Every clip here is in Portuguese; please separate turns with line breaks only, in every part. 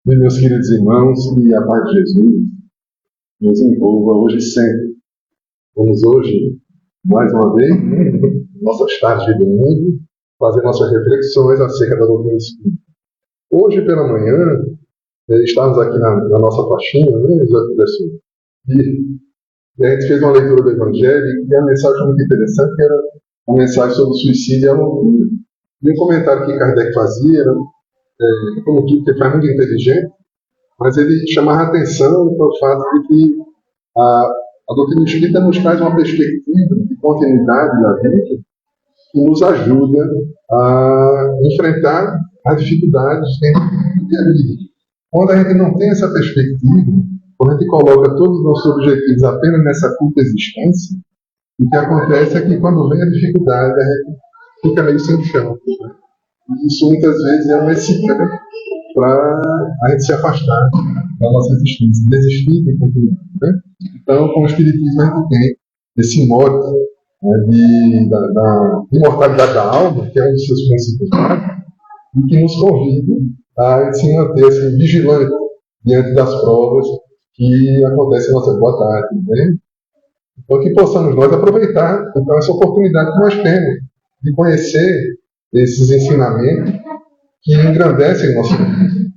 Bem, meus queridos irmãos, que a paz de Jesus nos envolva hoje e sempre. Vamos hoje, mais uma vez, nossas tardes de domingo, fazer nossas reflexões acerca da doutrina espírita. Hoje pela manhã, estávamos aqui na nossa faixinha, né, e a gente fez uma leitura do Evangelho e a mensagem foi muito interessante, que era uma mensagem sobre o suicídio e a loucura. E um comentário que Kardec fazia era, como que ele faz muito inteligente, mas ele chamava a atenção para o fato de que a doutrina espírita nos traz uma perspectiva de continuidade da vida que nos ajuda a enfrentar as dificuldades dentro do dia a dia. Quando a gente não tem essa perspectiva, quando a gente coloca todos os nossos objetivos apenas nessa curta existência, o que acontece é que quando vem a dificuldade, a gente fica meio sem chão. Né? E isso muitas vezes é um excitante para a gente se afastar da nossa existência, desistir de continuar. Né? Então, com o Espiritismo, a gente tem esse mote, né, da imortalidade da alma, que é um dos seus princípios básicos, e que nos convida a se manter assim, vigilante diante das provas que acontecem em nossa boa tarde. Né? Então, que possamos nós aproveitar então, essa oportunidade que nós temos de conhecer esses ensinamentos que engrandecem nossa vida,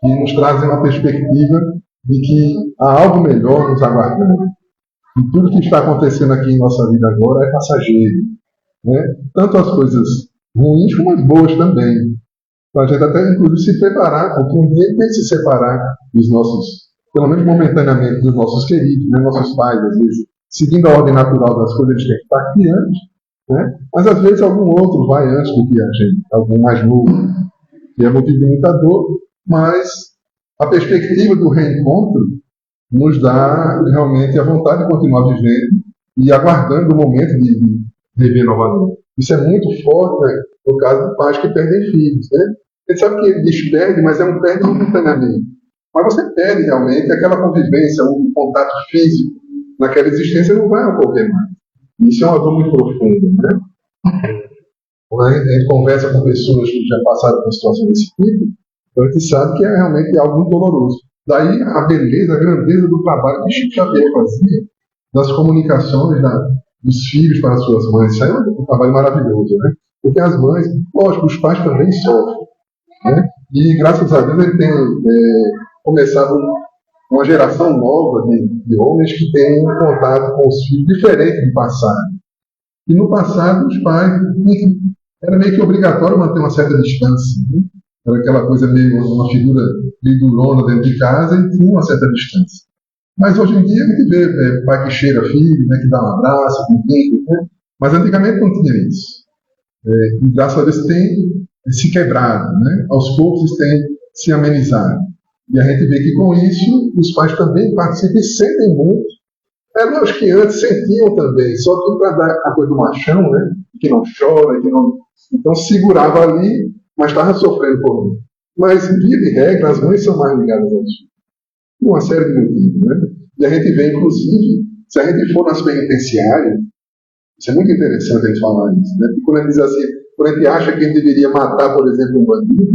que nos trazem uma perspectiva de que há algo melhor nos aguardando. E tudo que está acontecendo aqui em nossa vida agora é passageiro. Né? Tanto as coisas ruins como as boas também. Então, a gente até, inclusive, se preparar, porque um dia tem que se separar dos nossos, pelo menos momentaneamente, dos nossos queridos, né? Nossos pais, às vezes, seguindo a ordem natural das coisas, eles têm que estar aqui antes. Né? Mas às vezes algum outro vai antes do que a gente, algum mais novo, que é motivo de muita dor, mas a perspectiva do reencontro nos dá realmente a vontade de continuar vivendo e aguardando o momento de viver novamente. Isso é muito forte, né? No caso de pais que perdem filhos. Né? A gente sabe que eles perdem, mas é um perde momentaneamente. Mas você perde realmente aquela convivência, o contato físico naquela existência não vai ocorrer mais. Isso é uma dor muito profunda, né? Quando a gente conversa com pessoas que já passaram por situações desse tipo, então a gente sabe que é realmente algo muito doloroso. Daí a beleza, a grandeza do trabalho que Chico Xavier fazia, das comunicações dos filhos para as suas mães. Isso é um trabalho maravilhoso, né? Porque as mães, lógico, os pais também sofrem, né? E graças a Deus ele tem começado uma geração nova de homens que têm um contato com os filhos diferente do passado. E no passado, os pais, era meio que obrigatório manter uma certa distância. Né? Era aquela coisa meio, uma figura meio durona dentro de casa e tinha uma certa distância. Mas hoje em dia a gente vê pai que cheira filho, né, que dá um abraço, que brinca, né? Mas antigamente não tinha isso. E graças a Deus tem se quebrado, né? Aos poucos tem se amenizado. E a gente vê que com isso os pais também participam e sentem muito. É lógico que antes sentiam também, só que para dar a coisa do machão, né? Que não chora, que não. Então segurava ali, mas estava sofrendo por mim. Mas, via de regra, as mães são mais ligadas aos filhos. Por uma série de motivos, né? E a gente vê, inclusive, se a gente for nas penitenciárias, isso é muito interessante a gente falar isso, né? Porque quando a gente diz assim, quando a gente acha que a gente deveria matar, por exemplo, um bandido,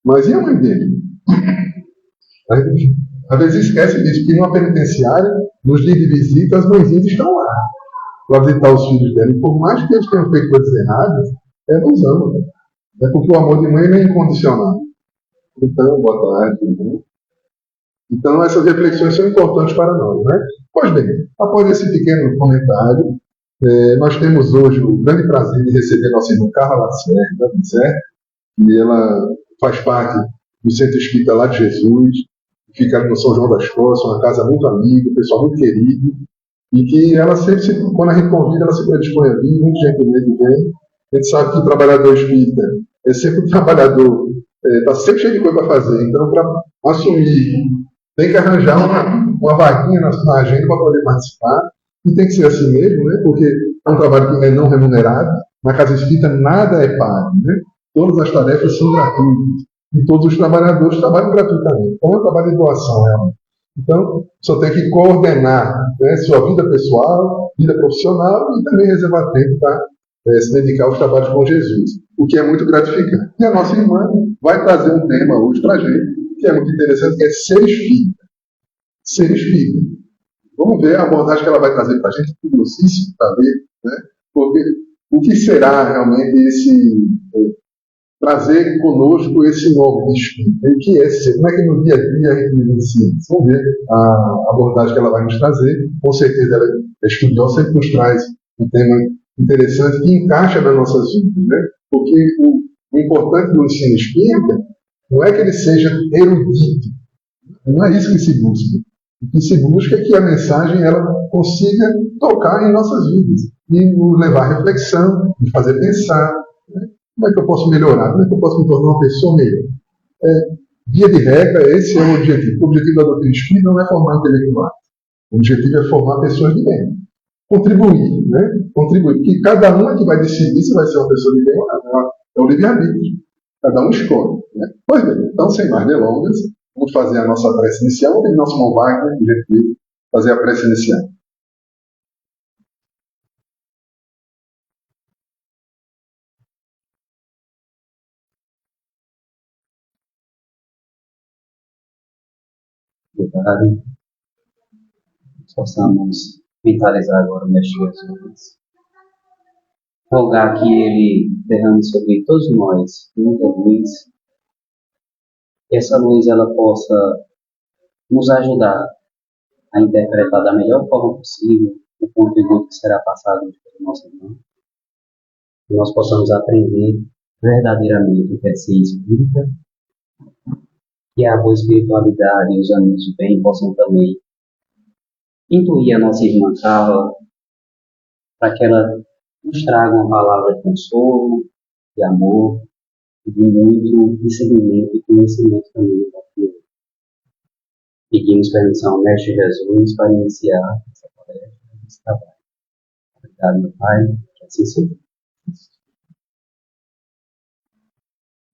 mas e a mãe dele? A gente, às vezes, esquece disso, que numa penitenciária, nos dias de visita, as mãezinhas estão lá para visitar os filhos dela. E por mais que eles tenham feito coisas erradas, elas nos amam. Né? É porque o amor de mãe não é incondicional. Então, boa tarde. Né? Então, essas reflexões são importantes para nós. Né? Pois bem, após esse pequeno comentário, nós temos hoje o grande prazer de receber nossa irmã Carla Lacerda, e ela faz parte do Centro Espírita lá de Jesus, fica no São João das Costas, uma casa muito amiga, um pessoal muito querido, e que ela sempre, quando a gente convida, ela se predispõe a vir, muito gentilmente vem. A gente sabe que o trabalhador espírita é sempre um trabalhador, está sempre cheio de coisa para fazer, então para assumir, tem que arranjar uma vaguinha na agenda para poder participar, e tem que ser assim mesmo, né? Porque é um trabalho que é não remunerado, na casa espírita nada é pago, né? Todas as tarefas são gratuitas. E todos os trabalhadores trabalham gratuitamente. Então é um trabalho de doação, realmente. Então, só tem que coordenar, né, sua vida pessoal, vida profissional e também reservar tempo para se dedicar aos trabalhos com Jesus, o que é muito gratificante. E a nossa irmã vai trazer um tema hoje para a gente, que é muito interessante, que é ser espírita. Ser espírita. Vamos ver a abordagem que ela vai trazer para a gente, curiosíssimo para ver, né? Porque o que será realmente trazer conosco esse nome de espírito? E o que é ser? Como é que no dia a dia a gente vivencia isso? Vamos ver a abordagem que ela vai nos trazer. Com certeza ela é estudiosa, sempre nos traz um tema interessante que encaixa nas nossas vidas, né? Porque o importante do ensino espírita não é que ele seja erudito, não é isso que se busca. O que se busca é que a mensagem ela consiga tocar em nossas vidas e nos levar à reflexão, nos fazer pensar, né? Como é que eu posso melhorar? Como é que eu posso me tornar uma pessoa melhor? Via de regra, esse é o objetivo. O objetivo da doutrina espírita não é formar intelectuais. O objetivo é formar pessoas de bem. Contribuir, né? Contribuir. Porque cada um é que vai decidir se vai ser uma pessoa de bem ou não. É o livre-arbítrio. Cada um escolhe. Né? Pois bem, então, sem mais delongas, vamos fazer a nossa prece inicial. Vamos nosso irmão Wagner, gentil, fazer a prece inicial.
Obrigado. Possamos mentalizar agora o Mestre Jesus. Rogar que Ele derrame sobre todos nós muita luz. Que essa luz ela possa nos ajudar a interpretar da melhor forma possível o conteúdo que será passado pelo nosso irmão. Que nós possamos aprender verdadeiramente o que é ser espírita. Que a boa espiritualidade e os amigos do bem possam também intuir a nossa irmã Carla para que ela nos traga uma palavra de consolo, de amor, de muito discernimento e conhecimento também da vida. Pedimos permissão ao Mestre Jesus para iniciar essa palestra, esse trabalho. Obrigado, meu Pai, que assim seja.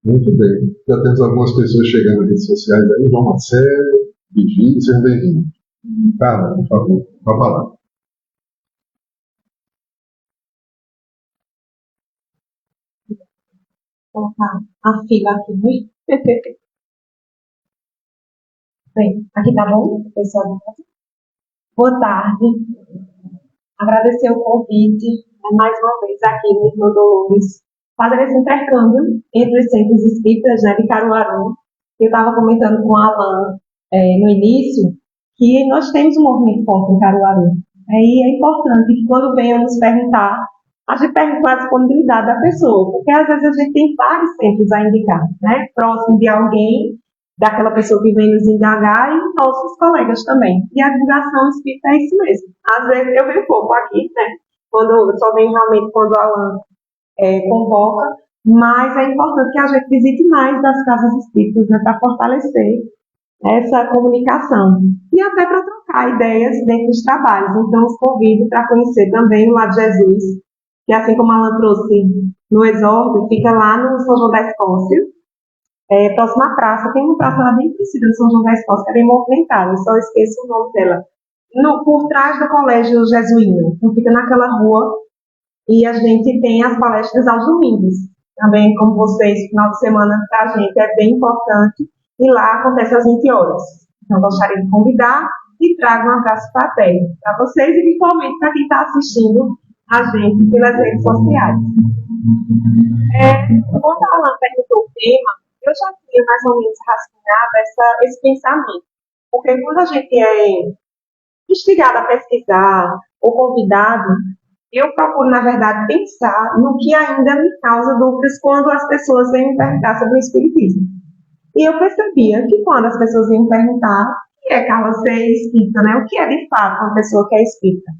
Muito bem. Já temos algumas pessoas chegando nas redes sociais aí. João Marcelo, Virgínia, sejam bem-vindos. Carla, por favor, para falar.
Vou colocar a fila aqui. Bem, aqui tá bom, pessoal? Boa tarde. Agradecer o convite, mais uma vez aqui no Irmão Dolores, fazer esse intercâmbio entre os centros espíritas, né, de Caruaru. Eu estava comentando com a Alan no início que nós temos um movimento forte em Caruaru. Aí é importante que quando venham nos perguntar, a gente pergunta a disponibilidade da pessoa, porque às vezes a gente tem vários centros a indicar, né? Próximo de alguém, daquela pessoa que vem nos indagar e nossos colegas também. E a divulgação espírita é isso mesmo. Às vezes eu venho pouco aqui, né? Eu só venho realmente quando a Alan convoca, mas é importante que a gente visite mais das casas espíritas, né? Para fortalecer essa comunicação e até para trocar ideias dentro dos trabalhos. Então, os convido para conhecer também o Lado de Jesus, que assim como a Alan trouxe no exórdio, fica lá no São João da Escócia, próxima à praça. Tem uma praça lá bem conhecida no São João da Escócia, que é bem movimentada, eu só esqueço o nome dela. Por trás do colégio jesuíno, então fica naquela rua, e a gente tem as palestras aos domingos. Também, como vocês, final de semana para a gente é bem importante, e lá acontece às 20 horas. Então, gostaria de convidar e trago um abraço fraterno para vocês e, principalmente, para quem está assistindo a gente pelas redes sociais. Quando a Alan perguntou o tema, eu já tinha mais ou menos rascunhado esse pensamento. Porque quando a gente é instigado a pesquisar ou convidado, eu procuro, na verdade, pensar no que ainda me causa dúvidas quando as pessoas vêm me perguntar sobre o espiritismo. E eu percebia que quando as pessoas vinham perguntar o que é Carla ser espírita, né? O que é de fato uma pessoa que é espírita?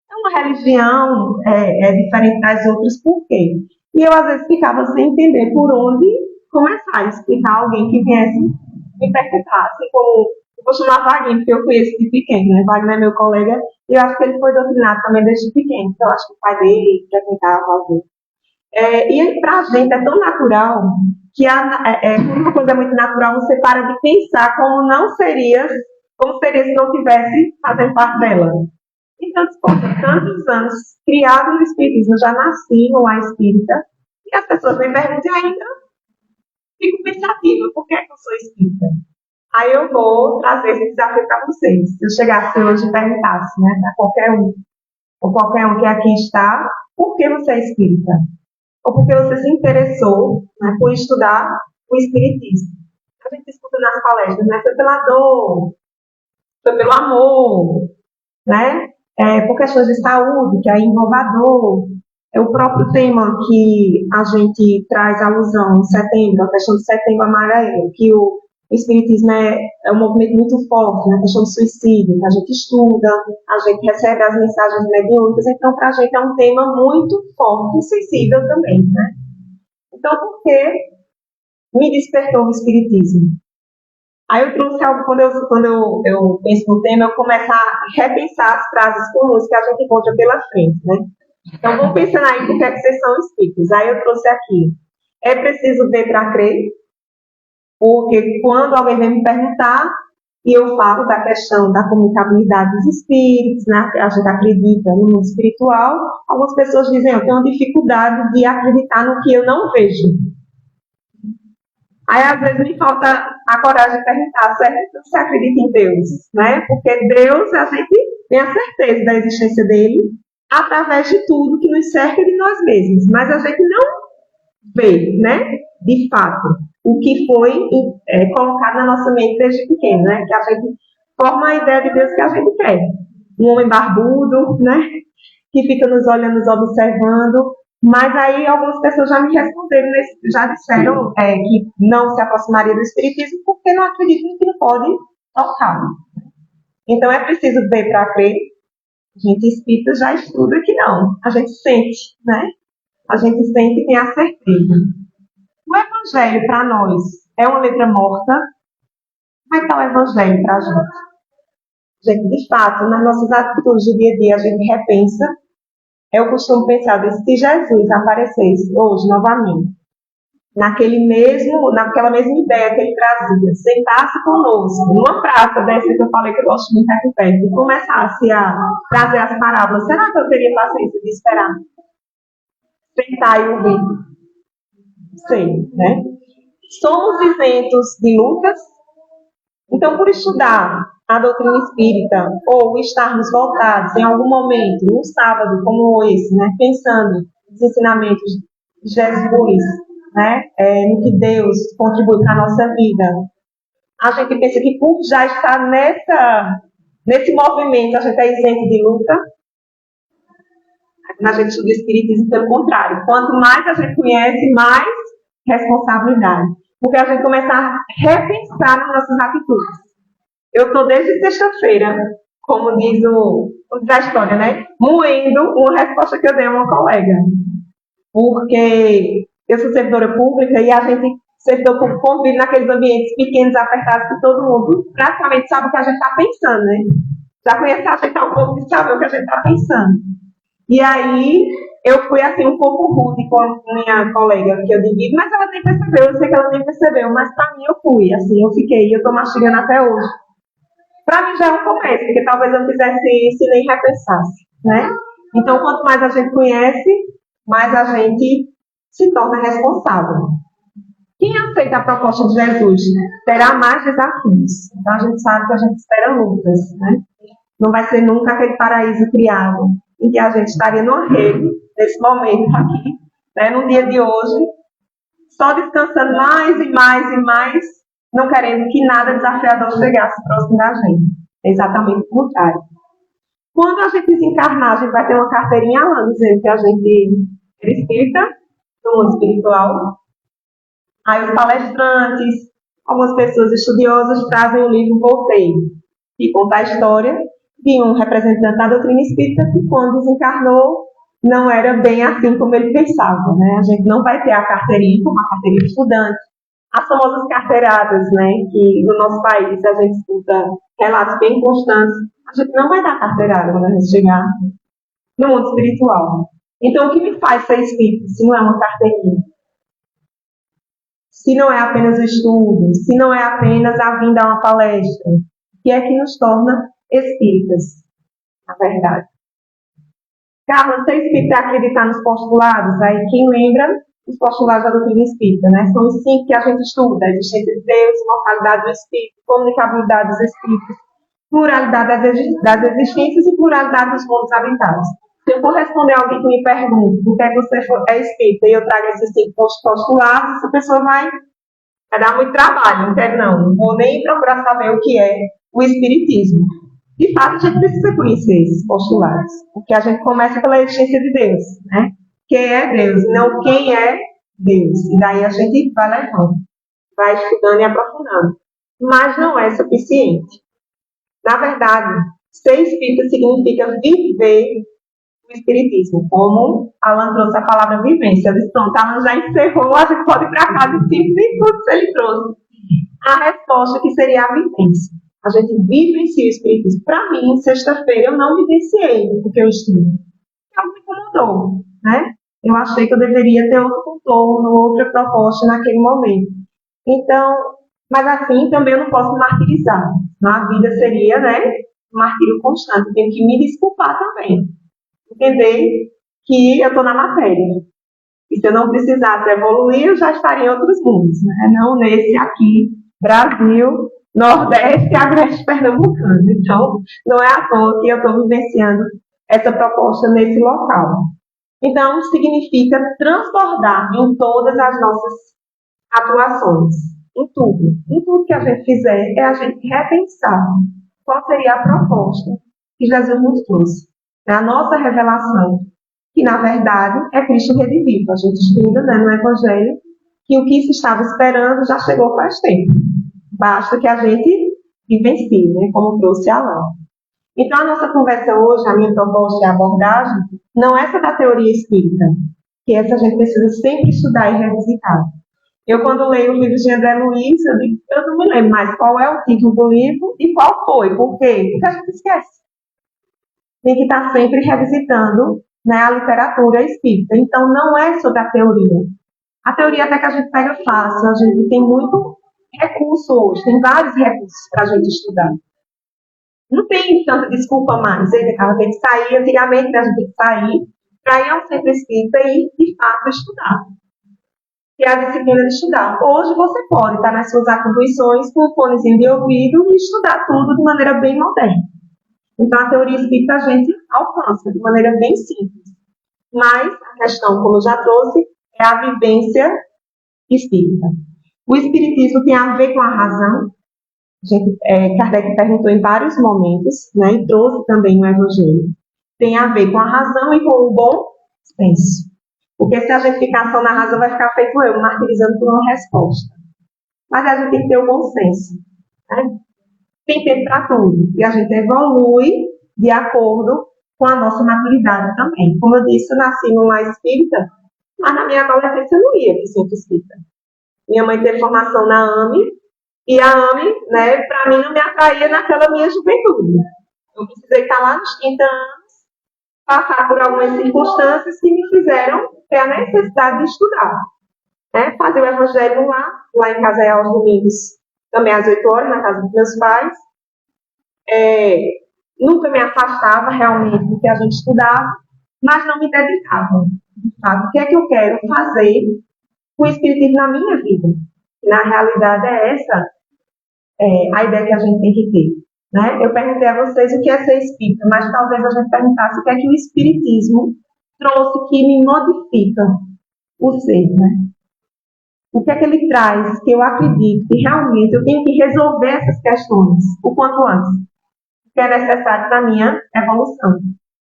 É uma religião, diferente das outras, por quê? E eu às vezes ficava sem entender por onde começar a explicar a alguém que viesse me perguntar, assim como eu vou chamar Wagner, porque eu conheço de pequeno, né? Wagner é meu colega, e eu acho que ele foi doutrinado também desde pequeno, então eu acho que o pai dele frequentava alguém. E para a gente é tão natural que quando uma coisa é muito natural, você para de pensar como seria se não tivesse fazendo parte dela. e tantos anos, criado no Espiritismo, já nasci no lar espírita, e as pessoas me perguntam ainda, fico pensativa, por que é que eu sou espírita? Aí eu vou trazer esse desafio para vocês. Se eu chegasse hoje e perguntasse, né, para qualquer um, ou qualquer um que aqui está, por que você é espírita? Ou porque você se interessou, né, por estudar o espiritismo? A gente escuta nas palestras, né, foi pela dor, foi pelo amor, né, por questões de saúde, que é inovador. É o próprio tema que a gente traz alusão em setembro, a questão de setembro amarelo, que o espiritismo é um movimento muito forte, na questão do suicídio, que a gente estuda, a gente recebe as mensagens mediúnicas, então para a gente é um tema muito forte e sensível também, né? Então, por que me despertou o espiritismo? Aí eu trouxe algo, quando eu penso no tema, eu começo a repensar as frases comuns que a gente encontra pela frente, né? Então, vamos pensando aí por que é que vocês são espíritos. Aí eu trouxe aqui, é preciso ver para crer, porque quando alguém vem me perguntar, e eu falo da questão da comunicabilidade dos espíritos, né? A gente acredita no mundo espiritual, algumas pessoas dizem, eu tenho uma dificuldade de acreditar no que eu não vejo. Aí, às vezes, me falta a coragem de perguntar, certo? Você acredita em Deus, né? Porque Deus, a gente tem a certeza da existência dele através de tudo que nos cerca de nós mesmos. Mas a gente não vê, né? De fato, o que foi colocado na nossa mente desde pequeno, né? Que a gente forma a ideia de Deus que a gente quer. Um homem barbudo, né? Que fica nos olhando, nos observando. Mas aí algumas pessoas já me responderam, já disseram que não se aproximaria do espiritismo porque não acreditam que não pode tocar. Então é preciso ver para crer. A gente espírita já estuda que não. A gente sente, né? A gente sente e tem a certeza. O evangelho para nós é uma letra morta. Como é que é o evangelho para a gente? Gente, de fato, nas nossas atitudes do dia a dia a gente repensa. Eu costumo pensar, se Jesus aparecesse hoje novamente, naquela mesma ideia que ele trazia, sentasse conosco, numa praça dessa que eu falei que eu gosto muito aqui perto, e começasse a trazer as parábolas, será que eu teria paciência de esperar? Sentar e ouvir? Sei, né? Somos isentos de lutas, então por estudar a doutrina espírita, ou estarmos voltados em algum momento, num sábado como esse, né, pensando nos ensinamentos de Jesus, né, no que Deus contribui para a nossa vida, a gente pensa que por já estar nesse movimento, a gente é isento de luta. Na gente estuda espiritismo, pelo contrário, quanto mais a gente conhece, mais responsabilidade, porque a gente começa a repensar nas nossas atitudes. Eu estou desde sexta-feira, como diz a história, né? Moendo uma resposta que eu dei a uma colega. Porque eu sou servidora pública e a gente, servidor público, convive naqueles ambientes pequenos, apertados, que todo mundo praticamente sabe o que a gente está pensando, né? Já conhece a gente há um pouco de saber o que a gente está pensando. E aí, eu fui assim um pouco rude com a minha colega que eu divido, mas ela nem percebeu, eu sei que ela nem percebeu, mas para mim eu fui, assim, eu fiquei, eu estou mastigando até hoje. Para mim já é um começo, porque talvez eu fizesse isso e nem repensasse, né? Então, quanto mais a gente conhece, mais a gente se torna responsável. Quem aceita a proposta de Jesus terá mais desafios. Então, a gente sabe que a gente espera lutas, né? Não vai ser nunca aquele paraíso criado em que a gente estaria numa rede, nesse momento aqui, né? No dia de hoje, só descansando mais e mais e mais, não querendo que nada desafiador chegasse próximo da gente. É exatamente o contrário. Quando a gente desencarnar, a gente vai ter uma carteirinha lá dizendo que a gente é espírita, no mundo espiritual. Aí os palestrantes, algumas pessoas estudiosas trazem o livro Voltei, que conta a história de um representante da doutrina espírita que, quando desencarnou, não era bem assim como ele pensava, né? A gente não vai ter a carteirinha como a carteirinha de estudante. As famosas carteiradas, né, que no nosso país a gente escuta relatos bem constantes, a gente não vai dar carteirada quando a gente chegar no mundo espiritual. Então, o que me faz ser espírita se não é uma carteirinha? Se não é apenas o estudo, se não é apenas a vinda a uma palestra, o que é que nos torna espíritas, na verdade? Carla, você espírita acreditar nos postulados? Aí quem lembra os postulados da doutrina espírita, né? São os 5 que a gente estuda: a existência de Deus, imortalidade do espírito, comunicabilidade dos espíritos, pluralidade das existências e pluralidade dos mundos habitados. Se eu for responder a alguém que me pergunta o que é que você é espírita e eu trago esses 5 postulados, essa pessoa vai dar muito trabalho. Não vou nem procurar saber o que é o espiritismo. De fato, a gente precisa conhecer esses postulados, porque a gente começa pela existência de Deus, né? Quem é Deus, não quem é Deus. E daí a gente vai levando, vai estudando e aprofundando. Mas não é suficiente. Na verdade, ser espírita significa viver o espiritismo, como Alan trouxe a palavra vivência. Eu disse, pronto, Alan já encerrou, a gente pode ir para casa e nem tudo se ele trouxe. A resposta que seria a vivência. A gente vivencia o espiritismo. Para mim, sexta-feira, eu não vivenciei porque eu estudo. Algo me incomodou, né? Eu achei que eu deveria ter outro contorno, outra proposta naquele momento. Então, mas assim também eu não posso me martirizar. A vida seria, né, um martírio constante. Eu tenho que me desculpar também. Entender que eu estou na matéria. E se eu não precisasse evoluir, eu já estaria em outros mundos, né? Não nesse aqui, Brasil, Nordeste e Agreste Pernambucano. Então, não é à toa que eu estou vivenciando essa proposta nesse local. Então, significa transbordar em todas as nossas atuações, em tudo que a gente fizer, é a gente repensar qual seria a proposta que Jesus nos trouxe. É a nossa revelação, que na verdade é Cristo redimido. A gente estuda, né, no Evangelho que o que se estava esperando já chegou faz tempo. Basta que a gente vivencie, né, como trouxe Alan. Então, a nossa conversa hoje, a minha proposta e abordagem, não é essa da teoria espírita, que essa a gente precisa sempre estudar e revisitar. Eu, quando leio o livro de André Luiz, eu não me lembro mais qual é o título do livro e qual foi. Por quê? Porque a gente esquece. Tem que estar sempre revisitando, né, a literatura espírita. Então, não é sobre a teoria. A teoria até que a gente pega fácil, a gente tem muito recurso hoje, tem vários recursos para a gente estudar. Não tem tanta desculpa mais. Ela tem que sair, antigamente a gente tem que sair para ir ao centro espírita e, de fato, estudar. Que é a disciplina de estudar. Hoje você pode estar nas suas atribuições com um fonezinho de ouvido e estudar tudo de maneira bem moderna. Então, a teoria espírita a gente alcança de maneira bem simples. Mas a questão, como eu já trouxe, é a vivência espírita. O espiritismo tem a ver com a razão. Kardec perguntou em vários momentos, né, e trouxe também no Evangelho. Tem a ver com a razão e com o bom senso. Porque se a gente ficar só na razão, vai ficar feito eu, martirizando por uma resposta. Mas a gente tem que ter o bom senso. Né? Tem tempo para tudo. E a gente evolui de acordo com a nossa maturidade também. Como eu disse, eu nasci no lar espírita, mas na minha adolescência eu não ia para o centro espírita. Minha mãe teve formação na AME, e a AME, né, para mim, não me atraía naquela minha juventude. Eu precisei estar lá nos 30 anos, passar por algumas circunstâncias que me fizeram ter a necessidade de estudar. Né? Fazer o Evangelho lá em casa é aos domingos, também às 8 horas, na casa dos meus pais. Nunca me afastava realmente do que a gente estudava, mas não me dedicava. Sabe? O que é que eu quero fazer com o Espiritismo na minha vida? Na realidade é essa a ideia que a gente tem que ter. Né? Eu perguntei a vocês o que é ser espírita, mas talvez a gente perguntasse o que é que o Espiritismo trouxe que me modifica o ser. Né? O que é que ele traz que eu acredito que realmente eu tenho que resolver essas questões o quanto antes, que é necessário para a minha evolução.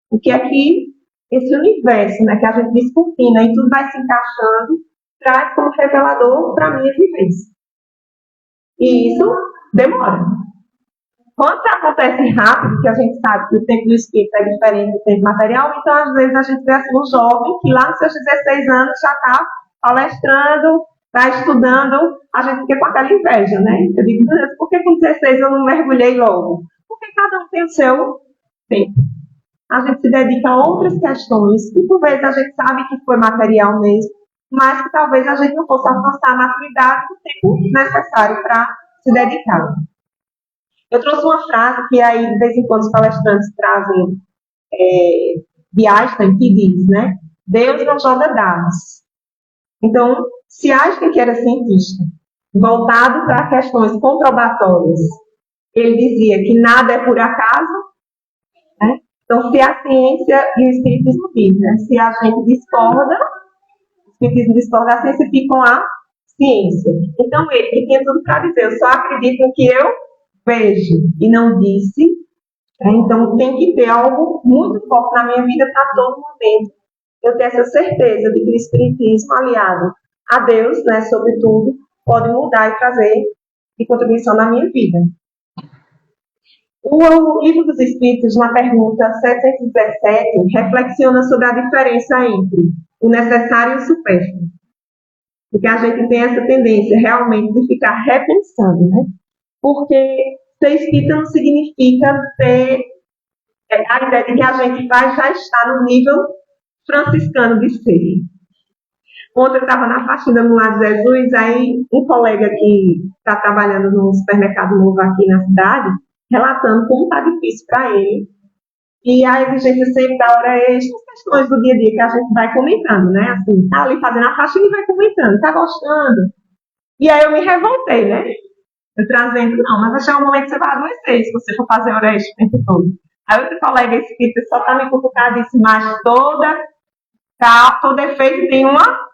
O que é que esse universo, né, que a gente descortina e tudo vai se encaixando, traz como revelador para a minha vivência. E isso demora. Quando acontece rápido, que a gente sabe que o tempo do espírito é diferente do tempo material, então às vezes a gente vê assim um jovem que lá nos seus 16 anos já está palestrando, está estudando, a gente fica com aquela inveja, né? Eu digo, por que com 16 eu não mergulhei logo? Porque cada um tem o seu tempo. A gente se dedica a outras questões, e por vezes a gente sabe que foi material mesmo, mas que talvez a gente não possa alcançar a maturidade do tempo necessário para se dedicar. Eu trouxe uma frase que aí, de vez em quando, os palestrantes trazem de Einstein que diz, né? Deus não joga dados. Então, se Einstein, que era cientista, voltado para questões comprobatórias, ele dizia que nada é por acaso, né? Então, se a ciência e o espiritismo dizem, né? Se a gente discorda, o espiritismo discorda, a ciência fica com a ciência. Então, ele que tinha tudo para dizer, eu só acredito no que eu vejo e não disse, né? Então, tem que ter algo muito forte na minha vida para todo momento eu ter essa certeza de que o espiritismo aliado a Deus, né, sobretudo, pode mudar e trazer de contribuição na minha vida. O Livro dos Espíritos, na pergunta 717, reflexiona sobre a diferença entre o necessário e o supérfluo. Porque a gente tem essa tendência realmente de ficar repensando, né? Porque ser espírita não significa ter a ideia de que a gente vai já estar no nível franciscano de ser. Ontem eu estava na faxina no Lar de Jesus, aí um colega que está trabalhando num supermercado novo aqui na cidade, relatando como está difícil para ele. E a exigência sempre da hora extra, as questões do dia a dia que a gente vai comentando, né? Assim, tá ali fazendo a faxina e vai comentando, tá gostando. E aí eu me revoltei, né? Eu trazendo, não, mas vai chegar um momento que você vai adoecer se você for fazer hora extra o tempo todo. Aí outro colega espírita só tá me cutucando e disse, mas todo efeito tem uma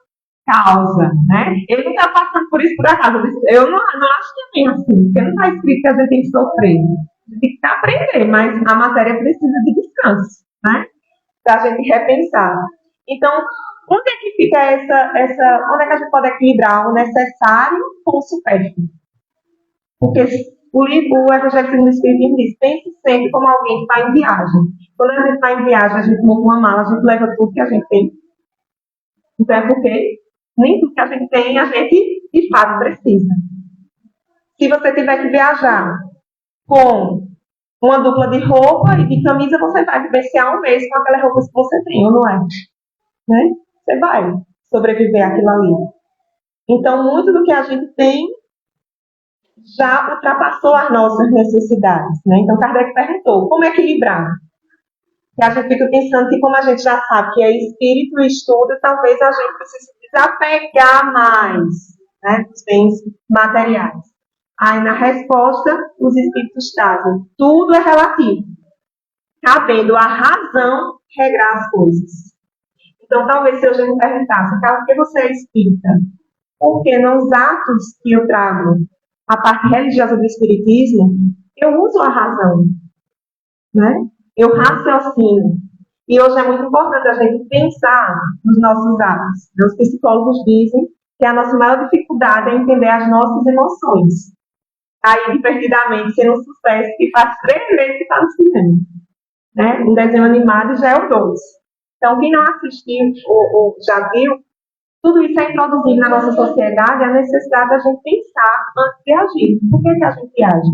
causa, né? Ele não está passando por isso por acaso. Eu não acho que é bem assim, porque não está escrito que a gente tem que sofrer. A gente tem que aprender, mas a matéria precisa de descanso, né? Para a gente repensar. Então, onde é que fica onde é que a gente pode equilibrar o necessário com o supérfluo? Porque o Evangelho segundo o Espiritismo diz, pense sempre como alguém que está em viagem. Quando a gente está em viagem, a gente monta uma mala, a gente leva tudo que a gente tem. Então é porque nem tudo que a gente tem, a gente de fato precisa. Se você tiver que viajar com uma dupla de roupa e de camisa, você vai vivenciar um mês com aquelas roupas que você tem, ou não é? Né? Você vai sobreviver àquilo ali. Então, muito do que a gente tem já ultrapassou as nossas necessidades, né? Então, Kardec perguntou, como equilibrar? E a gente fica pensando que, como a gente já sabe que é espírito e estudo, talvez a gente precise desapegar mais, né, dos bens materiais. Aí, na resposta, os espíritos trazem, tudo é relativo, cabendo a razão regrar as coisas. Então, talvez se eu já me perguntasse, por que você é espírita? Porque nos atos que eu trago a parte religiosa do espiritismo, eu uso a razão, né? Eu raciocino. E hoje é muito importante a gente pensar nos nossos atos. Os psicólogos dizem que a nossa maior dificuldade é entender as nossas emoções. Aí, divertidamente, ser um sucesso que faz 3 meses que está no cinema. Né? Um desenho animado já é o 2. Então, quem não assistiu ou já viu, tudo isso é introduzido na nossa sociedade a necessidade da gente pensar antes de agir. Por que a gente age?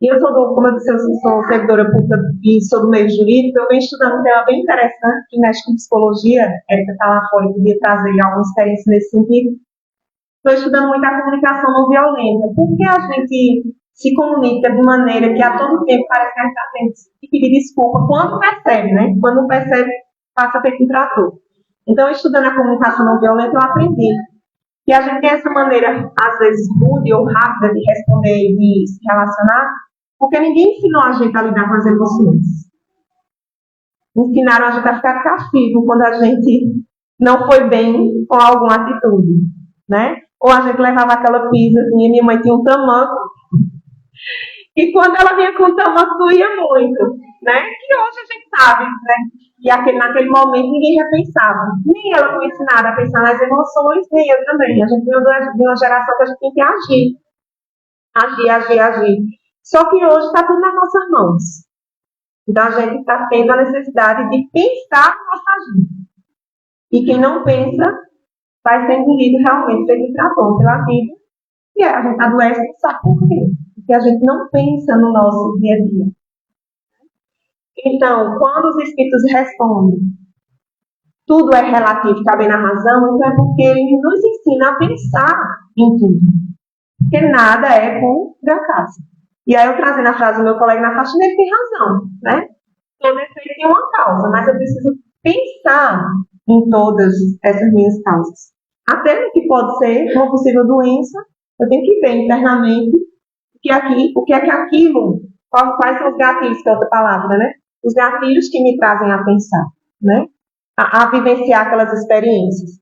E eu como eu disse, eu sou servidora pública e sou do meio jurídico, eu venho estudando um tema bem interessante que mexe com psicologia. A Érica está lá fora e podia trazer alguma experiência nesse sentido. Estou estudando muito a comunicação não violenta. Por que a gente se comunica de maneira que a todo tempo parece que a gente está tendo que pedir desculpa quando percebe, né? Quando não percebe, passa a ter que trator. Então, estudando a comunicação não violenta, eu aprendi que a gente tem essa maneira, às vezes, rude ou rápida de responder e de se relacionar, porque ninguém ensinou a gente a lidar com as emoções. Ensinaram a gente a ficar castigo quando a gente não foi bem com alguma atitude, né? Ou a gente levava aquela pizzazinha, minha mãe tinha um tamanco, e quando ela vinha com o tamanco, doía muito, né? E hoje a gente sabe, né? E naquele momento ninguém repensava. Nem ela foi ensinada a pensar nas emoções, nem eu também. A gente veio de uma geração que a gente tem que agir. Só que hoje está tudo nas nossas mãos. Então a gente está tendo a necessidade de pensar no nosso agir. E quem não pensa vai ser engolido realmente feito trator pela vida. E a gente adoece e sabe por quê? Porque a gente não pensa no nosso dia a dia. Então, quando os espíritos respondem, tudo é relativo, cabe na razão, então é porque ele nos ensina a pensar em tudo. Porque nada é por acaso. E aí eu trazendo a frase do meu colega na faxina, ele tem razão, né? Todo efeito e uma causa, mas eu preciso pensar em todas essas minhas causas. Até no que pode ser uma possível doença, eu tenho que ver internamente o que é que aquilo, quais são os gatilhos, que é outra palavra, né? Os gatilhos que me trazem a pensar, né? A vivenciar aquelas experiências.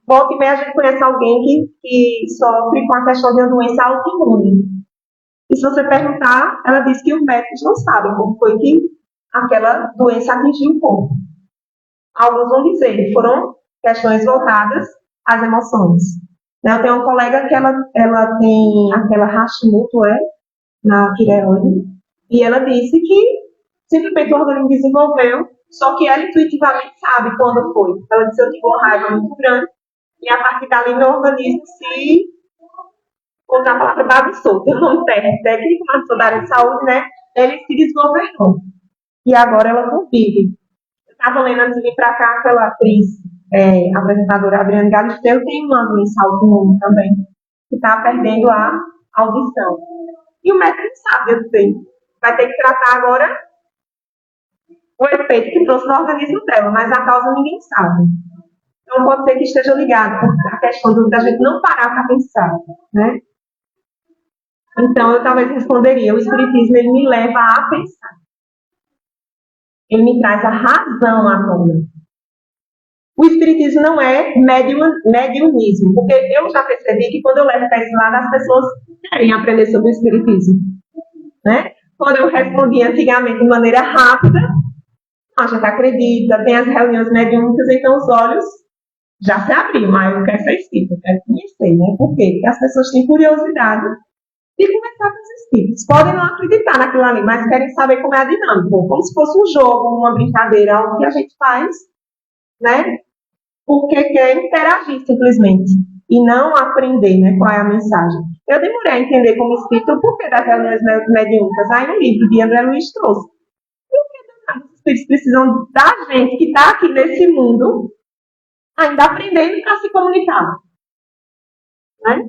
Volta e meia a gente conhece alguém que sofre com a questão de uma doença autoimune. E se você perguntar, ela diz que os médicos não sabem como foi que aquela doença atingiu o corpo. Alguns vão dizer que foram questões voltadas às emoções. Eu tenho uma colega que ela tem aquela Hashimoto, na tireoide, e ela disse que simplesmente o organismo desenvolveu, só que ela intuitivamente sabe quando foi. Ela disse: eu tive uma raiva muito grande, e a partir dali meu organismo se, vou usar a palavra bagunçou, tem um nome técnico, mas sou da área de saúde, né? Ele se desgovernou. E agora ela convive. Eu estava lendo antes de vir para cá, aquela atriz, apresentadora Adriana Galisteu, tem uma doença autoimune também, que está perdendo a audição. E o médico não sabe, eu sei. Vai ter que tratar agora o efeito que trouxe no organismo dela, mas a causa ninguém sabe. Então pode ser que esteja ligado a questão da gente não parar para pensar, né? Então eu talvez responderia: o espiritismo ele me leva a pensar. Ele me traz a razão à tona. O espiritismo não é mediunismo, porque eu já percebi que quando eu levo para esse lado, as pessoas querem aprender sobre o espiritismo, né? Quando eu respondia antigamente de maneira rápida, a gente acredita, tem as reuniões mediúnicas, então os olhos já se abriam, mas eu quero ser espírita, eu quero conhecer, né? Por quê? Porque as pessoas têm curiosidade de conversar com os espíritos. Podem não acreditar naquilo ali, mas querem saber como é a dinâmica, como se fosse um jogo, uma brincadeira, algo que a gente faz, né? Porque quer interagir simplesmente e não aprender, né, qual é a mensagem. Eu demorei a entender como espírito o porquê das reuniões mediúnicas. Aí no livro de André Luiz trouxe. Por que os espíritos precisam da gente que está aqui nesse mundo ainda aprendendo para se comunicar? Né?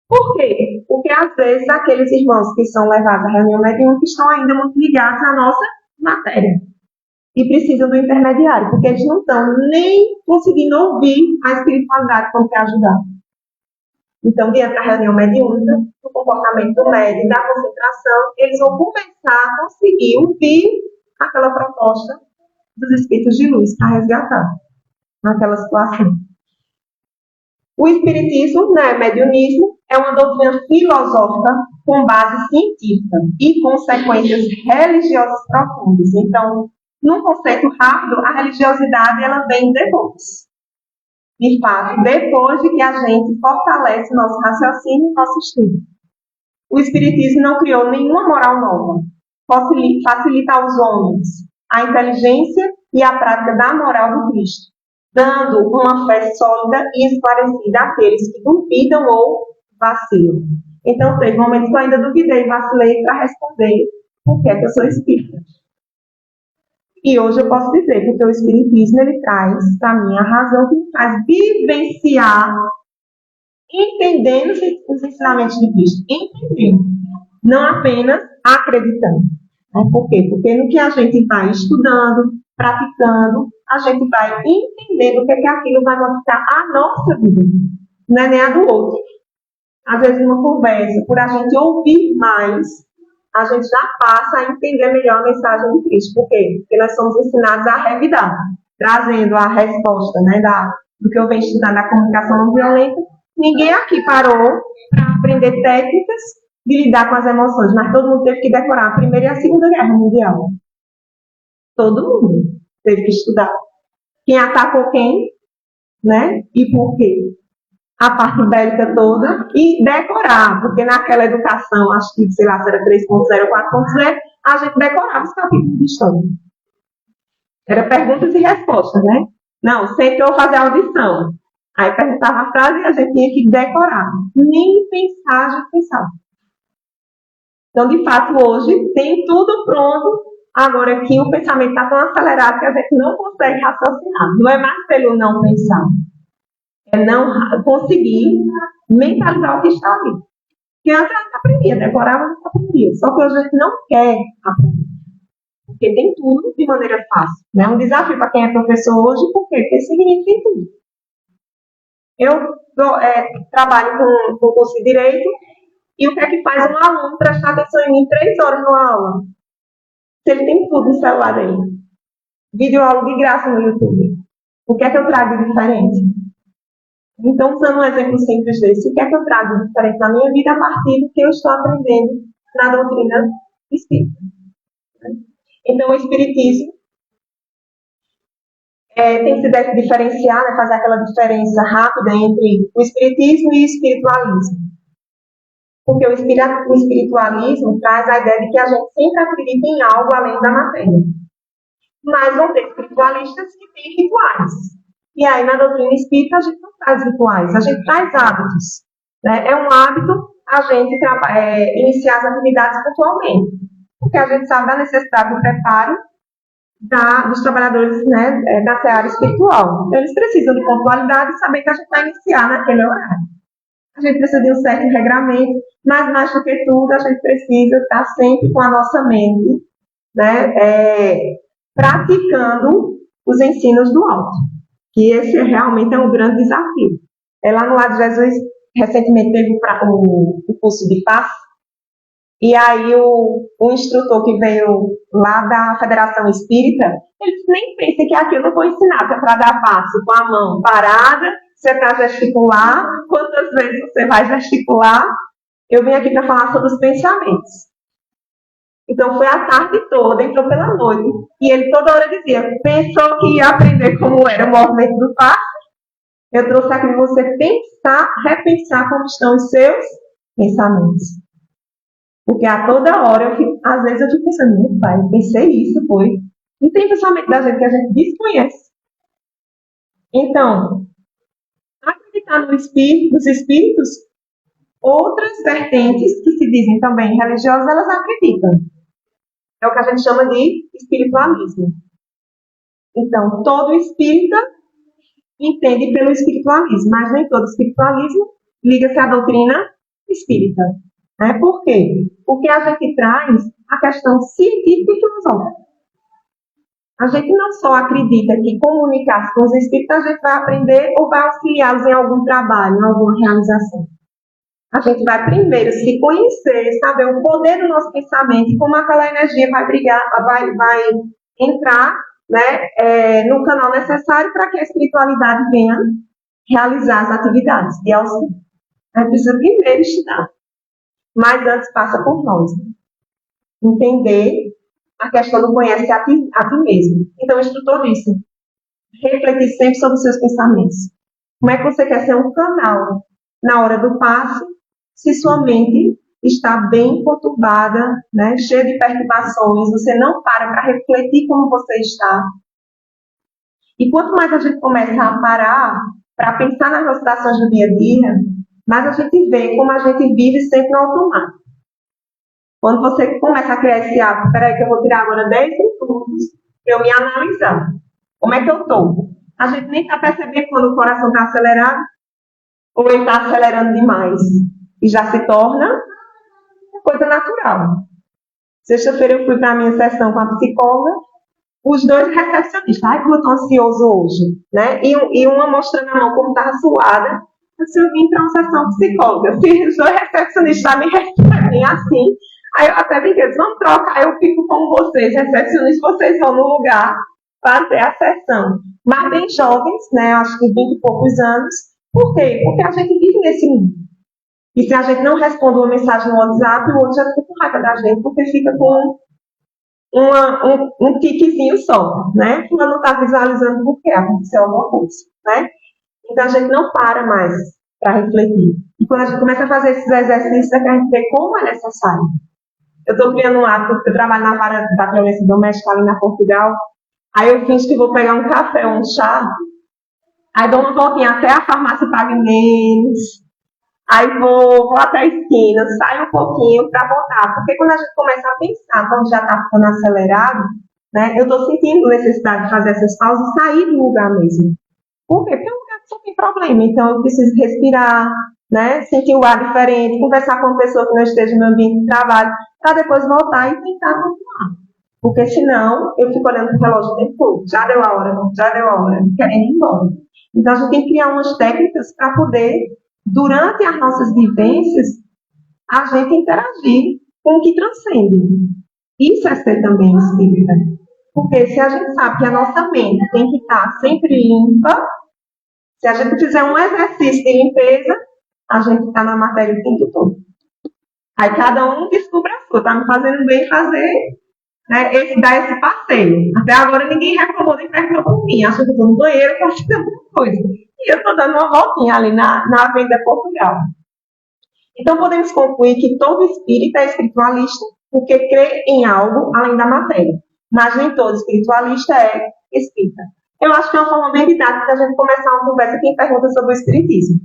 Por quê? Porque às vezes aqueles irmãos que são levados à reunião mediúnica estão ainda muito ligados à nossa matéria. E precisam do intermediário, porque eles não estão nem conseguindo ouvir a espiritualidade quando quer ajudar. Então, diante da reunião mediúnica, do comportamento do médium, da concentração, eles vão começar a conseguir ouvir aquela proposta dos espíritos de luz para resgatar naquela situação. O espiritismo, né, mediunismo, é uma doutrina filosófica com base científica e consequências religiosas profundas. Então, num conceito rápido, a religiosidade ela vem depois. De fato, depois de que a gente fortalece nosso raciocínio e nosso estudo. O espiritismo não criou nenhuma moral nova. Facilita aos homens a inteligência e a prática da moral do Cristo, dando uma fé sólida e esclarecida àqueles que duvidam ou vacilam. Então, teve momentos que eu ainda duvidei e vacilei para responder por que é que eu sou espírita. E hoje eu posso dizer, porque o espiritismo ele traz para mim a razão que me faz vivenciar, entendendo os ensinamentos de Cristo, entendendo, não apenas acreditando. Por quê? Porque no que a gente vai estudando, praticando, a gente vai entendendo o que é que aquilo vai modificar a nossa vida, não é nem a do outro. Às vezes, numa conversa, por a gente ouvir mais, a gente já passa a entender melhor a mensagem de Cristo. Por quê? Porque nós somos ensinados a revidar, trazendo a resposta, né, do que eu venho estudando da comunicação não violenta. Ninguém aqui parou para aprender técnicas de lidar com as emoções, mas todo mundo teve que decorar a Primeira e a Segunda Guerra Mundial. Todo mundo teve que estudar. Quem atacou quem, né? E por quê? A parte bélica toda e decorar, porque naquela educação, acho que, sei lá, se era 3.0 ou 4.0, a gente decorava os capítulos de história. Era perguntas e respostas, né? Não, sentou fazer audição. Aí perguntava a frase e a gente tinha que decorar. Nem pensar, a gente pensava. Então, de fato, hoje tem tudo pronto. Agora aqui o pensamento está tão acelerado que a gente não consegue raciocinar. Não é mais pelo não pensar. É não conseguir mentalizar o que está ali. Porque antes a gente aprendia, decorava, a gente aprendia. Só que hoje a gente não quer aprender. porque tem tudo de maneira fácil. É um desafio para quem é professor hoje, por quê? Porque significa tem tudo. Eu trabalho com o curso de Direito, e o que é que faz um aluno prestar atenção em mim 3 horas numa aula? Se ele tem tudo no celular dele. Videoaula de graça no YouTube. O que é que eu trago de diferente? Então, usando um exemplo simples desse, o que é que eu trago de diferente na minha vida a partir do que eu estou aprendendo na doutrina espírita? Então, o espiritismo tem que se diferenciar, né, fazer aquela diferença rápida entre o espiritismo e o espiritualismo. Porque o espiritualismo traz a ideia de que a gente sempre acredita em algo além da matéria. Mas vão ter espiritualistas que têm rituais. E aí, na doutrina espírita, a gente não traz rituais, a gente traz hábitos. Né? É um hábito a gente iniciar as atividades pontualmente. Porque a gente sabe da necessidade do preparo dos trabalhadores, né, da área espiritual. Então, eles precisam de pontualidade e saber que a gente vai iniciar naquele horário. A gente precisa de um certo regramento, mas mais do que tudo, a gente precisa estar sempre com a nossa mente, né, praticando os ensinos do alto. Que esse realmente é um grande desafio. Lá no Lar de Jesus, recentemente teve o curso de passe, e aí o instrutor que veio lá da Federação Espírita, ele nem pensa que aquilo eu vou ensinar, se é para dar passe com a mão parada, se é para gesticular, quantas vezes você vai gesticular. Eu vim aqui para falar sobre os pensamentos. Então foi a tarde toda, entrou pela noite, e ele toda hora dizia, pensou que ia aprender como era o movimento do passe? Eu trouxe aqui para você pensar, repensar como estão os seus pensamentos. Porque a toda hora, às vezes eu fico pensando, meu pai, eu pensei isso, foi. Não tem pensamento da gente que a gente desconhece. Então, acreditar nos espíritos, outras vertentes que se dizem também religiosas, elas acreditam. É o que a gente chama de espiritualismo. Então, todo espírita entende pelo espiritualismo, mas nem todo espiritualismo liga-se à doutrina espírita. Por quê? Porque a gente traz a questão científica e filosófica. A gente não só acredita que comunicar-se com os espíritos a gente vai aprender ou vai auxiliá-los em algum trabalho, em alguma realização. A gente vai primeiro se conhecer, saber o poder do nosso pensamento e como aquela energia vai entrar, né, no canal necessário para que a espiritualidade venha realizar as atividades de auxílio. A gente precisa primeiro estudar. Mas antes passa por nós. Entender a questão do conhece a ti mesmo. Então, o instrutor disse, refletir sempre sobre os seus pensamentos. Como é que você quer ser um canal na hora do passe, se sua mente está bem conturbada, né, cheia de perturbações, você não para refletir como você está. E quanto mais a gente começa a parar para pensar nas situações do dia a dia, mas a gente vê como a gente vive sempre no automático. Quando você começa a criar esse hábito, peraí que eu vou tirar agora 10 minutos para eu me analisar. Como é que eu estou? A gente nem está percebendo quando o coração está acelerado ou ele está acelerando demais. E já se torna uma coisa natural. Sexta-feira eu fui para a minha sessão com a psicóloga, os dois recepcionistas. Ai, como eu estou ansioso hoje. Né? E uma mostrando a mão como estava suada. Se eu vim para uma sessão psicóloga, se os dois recepcionistas me respondem assim, aí eu até brinquei, vamos trocar, eu fico com vocês, recepcionistas, vocês vão no lugar fazer a sessão. Mas bem jovens, né, acho que 20 e poucos anos. Por quê? Porque a gente vive nesse mundo. E se a gente não responde uma mensagem no WhatsApp, o outro já fica com raiva da gente, porque fica com um tiquezinho só, né? Que não está visualizando por que aconteceu alguma coisa, né? Então, a gente não para mais para refletir. E quando a gente começa a fazer esses exercícios, é que a gente vê como é necessário. Eu estou criando um hábito, eu trabalho na vara da violência doméstica ali na Portugal, aí eu finjo que vou pegar um café ou um chá, aí dou uma voltinha até a farmácia Pague Menos, aí vou até a esquina, saio um pouquinho para voltar. Porque quando a gente começa a pensar, quando já está ficando acelerado, né, eu estou sentindo necessidade de fazer essas pausas e sair do lugar mesmo. Por quê? Porque é um lugar que só tem problema. Então, eu preciso respirar, né? Sentir o ar diferente, conversar com uma pessoa que não esteja no ambiente de trabalho, para depois voltar e tentar continuar. Porque senão eu fico olhando para o relógio o tempo todo. Já deu a hora, querendo ir embora. Então a gente tem que criar umas técnicas para poder, durante as nossas vivências, a gente interagir com o que transcende. Isso é ser também espírita. Porque se a gente sabe que a nossa mente tem que estar sempre limpa, se a gente fizer um exercício de limpeza, a gente está na matéria o tempo todo. Aí cada um descobre a sua. Está me fazendo bem fazer, né, dar esse passeio. Até agora ninguém reclamou nem perguntou por mim. Acho que eu estou no banheiro fazendo alguma coisa. E eu estou dando uma voltinha ali na Avenida Portugal. Então podemos concluir que todo espírita é espiritualista porque crê em algo além da matéria. Mas nem todo espiritualista é espírita. Eu acho que é uma forma bem didática da gente começar uma conversa que pergunta sobre o espiritismo.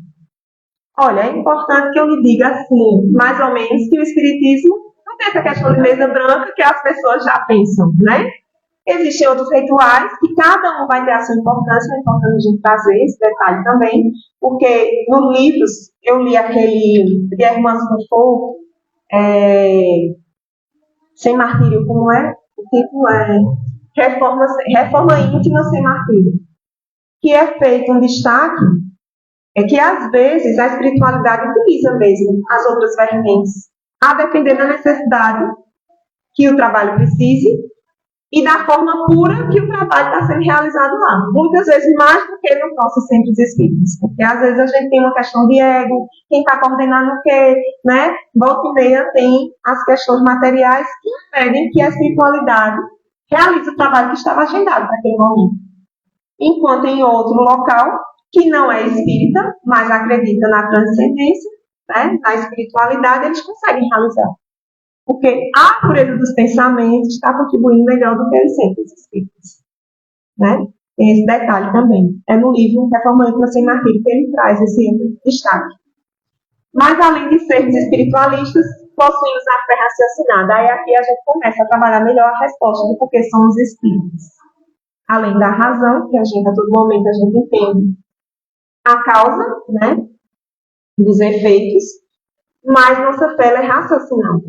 Olha, é importante que eu lhe diga assim, mais ou menos, que o espiritismo não tem essa questão de mesa branca que as pessoas já pensam, né? Existem outros rituais que cada um vai ter a sua importância, é importante a gente trazer esse detalhe também, porque nos livros, eu li aquele de Irmãs do Fogo, Sem Martírio, como é? O título é Reforma Íntima Sem Martírio, que é feito um destaque, é que às vezes a espiritualidade utiliza mesmo as outras vertentes, a depender da necessidade que o trabalho precise e da forma pura que o trabalho está sendo realizado lá. Muitas vezes mais do que nos nossos centros espíritas, porque às vezes a gente tem uma questão de ego, quem está coordenando o quê, né? Volta e meia tem as questões materiais que impedem que a espiritualidade realize o trabalho que estava agendado naquele momento. Enquanto em outro local, que não é espírita, mas acredita na transcendência, né, na espiritualidade, eles conseguem realizar. Porque a pureza dos pensamentos está contribuindo melhor do que os centros espíritas. Né? Tem esse detalhe também. É no livro Reforma Íntima Sem Martírio que ele traz esse destaque. Mas, além de sermos espiritualistas, possuímos a fé raciocinada. Aí aqui a gente começa a trabalhar melhor a resposta do porquê somos espíritos. Além da razão, que a gente, a todo momento, a gente entende a causa, né, dos efeitos, mas nossa fé é raciocinada.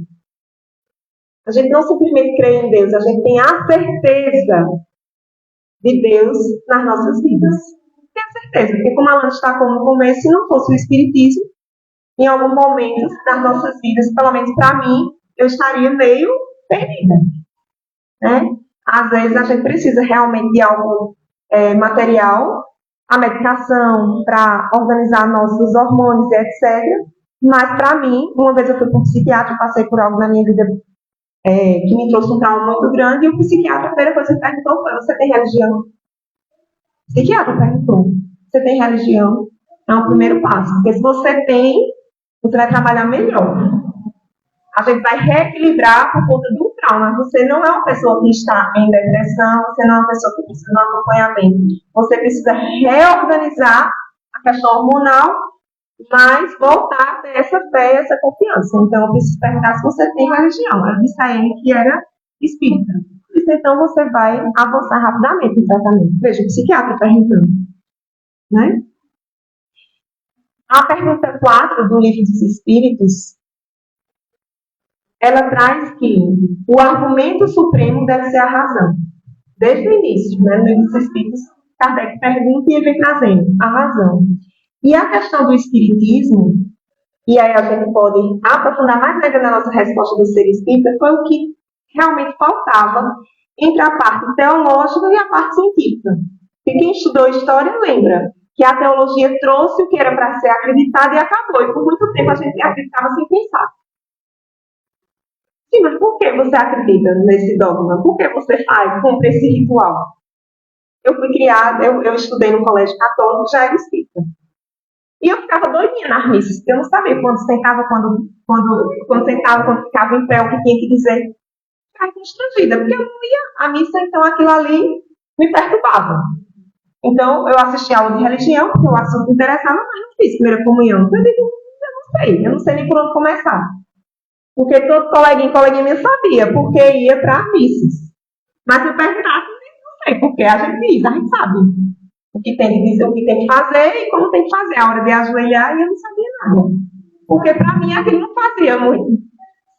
A gente não simplesmente crê em Deus, a gente tem a certeza de Deus nas nossas vidas. Tem a certeza, porque como a Alana destacou no começo, se não fosse o Espiritismo, em algum momento das nossas vidas, pelo menos para mim, eu estaria meio perdida. Né? Às vezes a gente precisa realmente de algo material, a medicação para organizar nossos hormônios, etc. Mas para mim, uma vez eu fui para um psiquiatra, passei por algo na minha vida que me trouxe um trauma muito grande, e o psiquiatra, a primeira coisa que perguntou foi: você tem religião? O psiquiatra perguntou: você tem religião? É o primeiro passo, porque se você tem, você vai trabalhar melhor. A gente vai reequilibrar por conta do trauma. Você não é uma pessoa que está em depressão, você não é uma pessoa que precisa de um acompanhamento. Você precisa reorganizar a questão hormonal, mas voltar a ter essa fé, essa confiança. Então, eu preciso perguntar se você tem religião. Ela disse a ele que era espírita. Disse, então, você vai avançar rapidamente no tratamento. Veja, o psiquiatra perguntando. Né? A pergunta 4 do Livro dos Espíritos, ela traz que o argumento supremo deve ser a razão. Desde o início, né, no Livro dos Espíritos, Kardec pergunta e vem trazendo a razão. E a questão do espiritismo, e aí a gente pode aprofundar mais ainda na nossa resposta do ser espírita, foi o que realmente faltava entre a parte teológica e a parte científica. Porque quem estudou história lembra que a teologia trouxe o que era para ser acreditado e acabou. E por muito tempo a gente acreditava sem pensar. Sim, mas por que você acredita nesse dogma? Por que você cumpre esse ritual? Eu fui criada, eu estudei no colégio católico, já era espírita. E eu ficava doidinha nas missas, porque eu não sabia quando sentava, quando sentava, quando ficava em pé, o que tinha que dizer. Ficava constrangida, porque eu não ia à missa, então aquilo ali me perturbava. Então, eu assisti a aula de religião, porque o assunto interessava, mas não fiz primeira comunhão. Eu digo, eu não sei nem por onde começar. Porque todo coleguinha minha sabia, porque ia para missas. Mas se eu perguntasse, não sei, porque a gente sabe o que tem que dizer, o que tem que fazer e como tem que fazer. A hora de ajoelhar, e eu não sabia nada. Porque para mim aquilo não fazia muito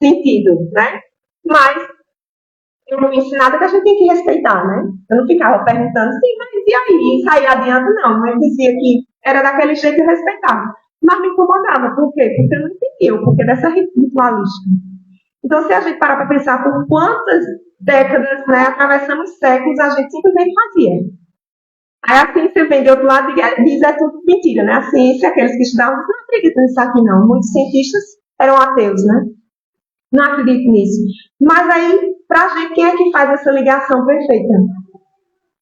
sentido, né? Mas eu sempre fui ensinada que a gente tem que respeitar, né? Eu não ficava perguntando, sim, mas e aí? Sair adiante, não. Eu dizia que era daquele jeito e eu respeitava. Mas me incomodava. Por quê? Porque eu não entendia o porquê dessa ritualística. Então, se a gente parar para pensar por quantas décadas, né, atravessamos séculos, a gente simplesmente fazia. Aí a ciência vem de outro lado e diz é tudo mentira, né? A ciência, aqueles que estudavam, não acreditam nisso aqui, não. Muitos cientistas eram ateus, né? Não acredito nisso. Mas aí, para a gente, quem é que faz essa ligação perfeita?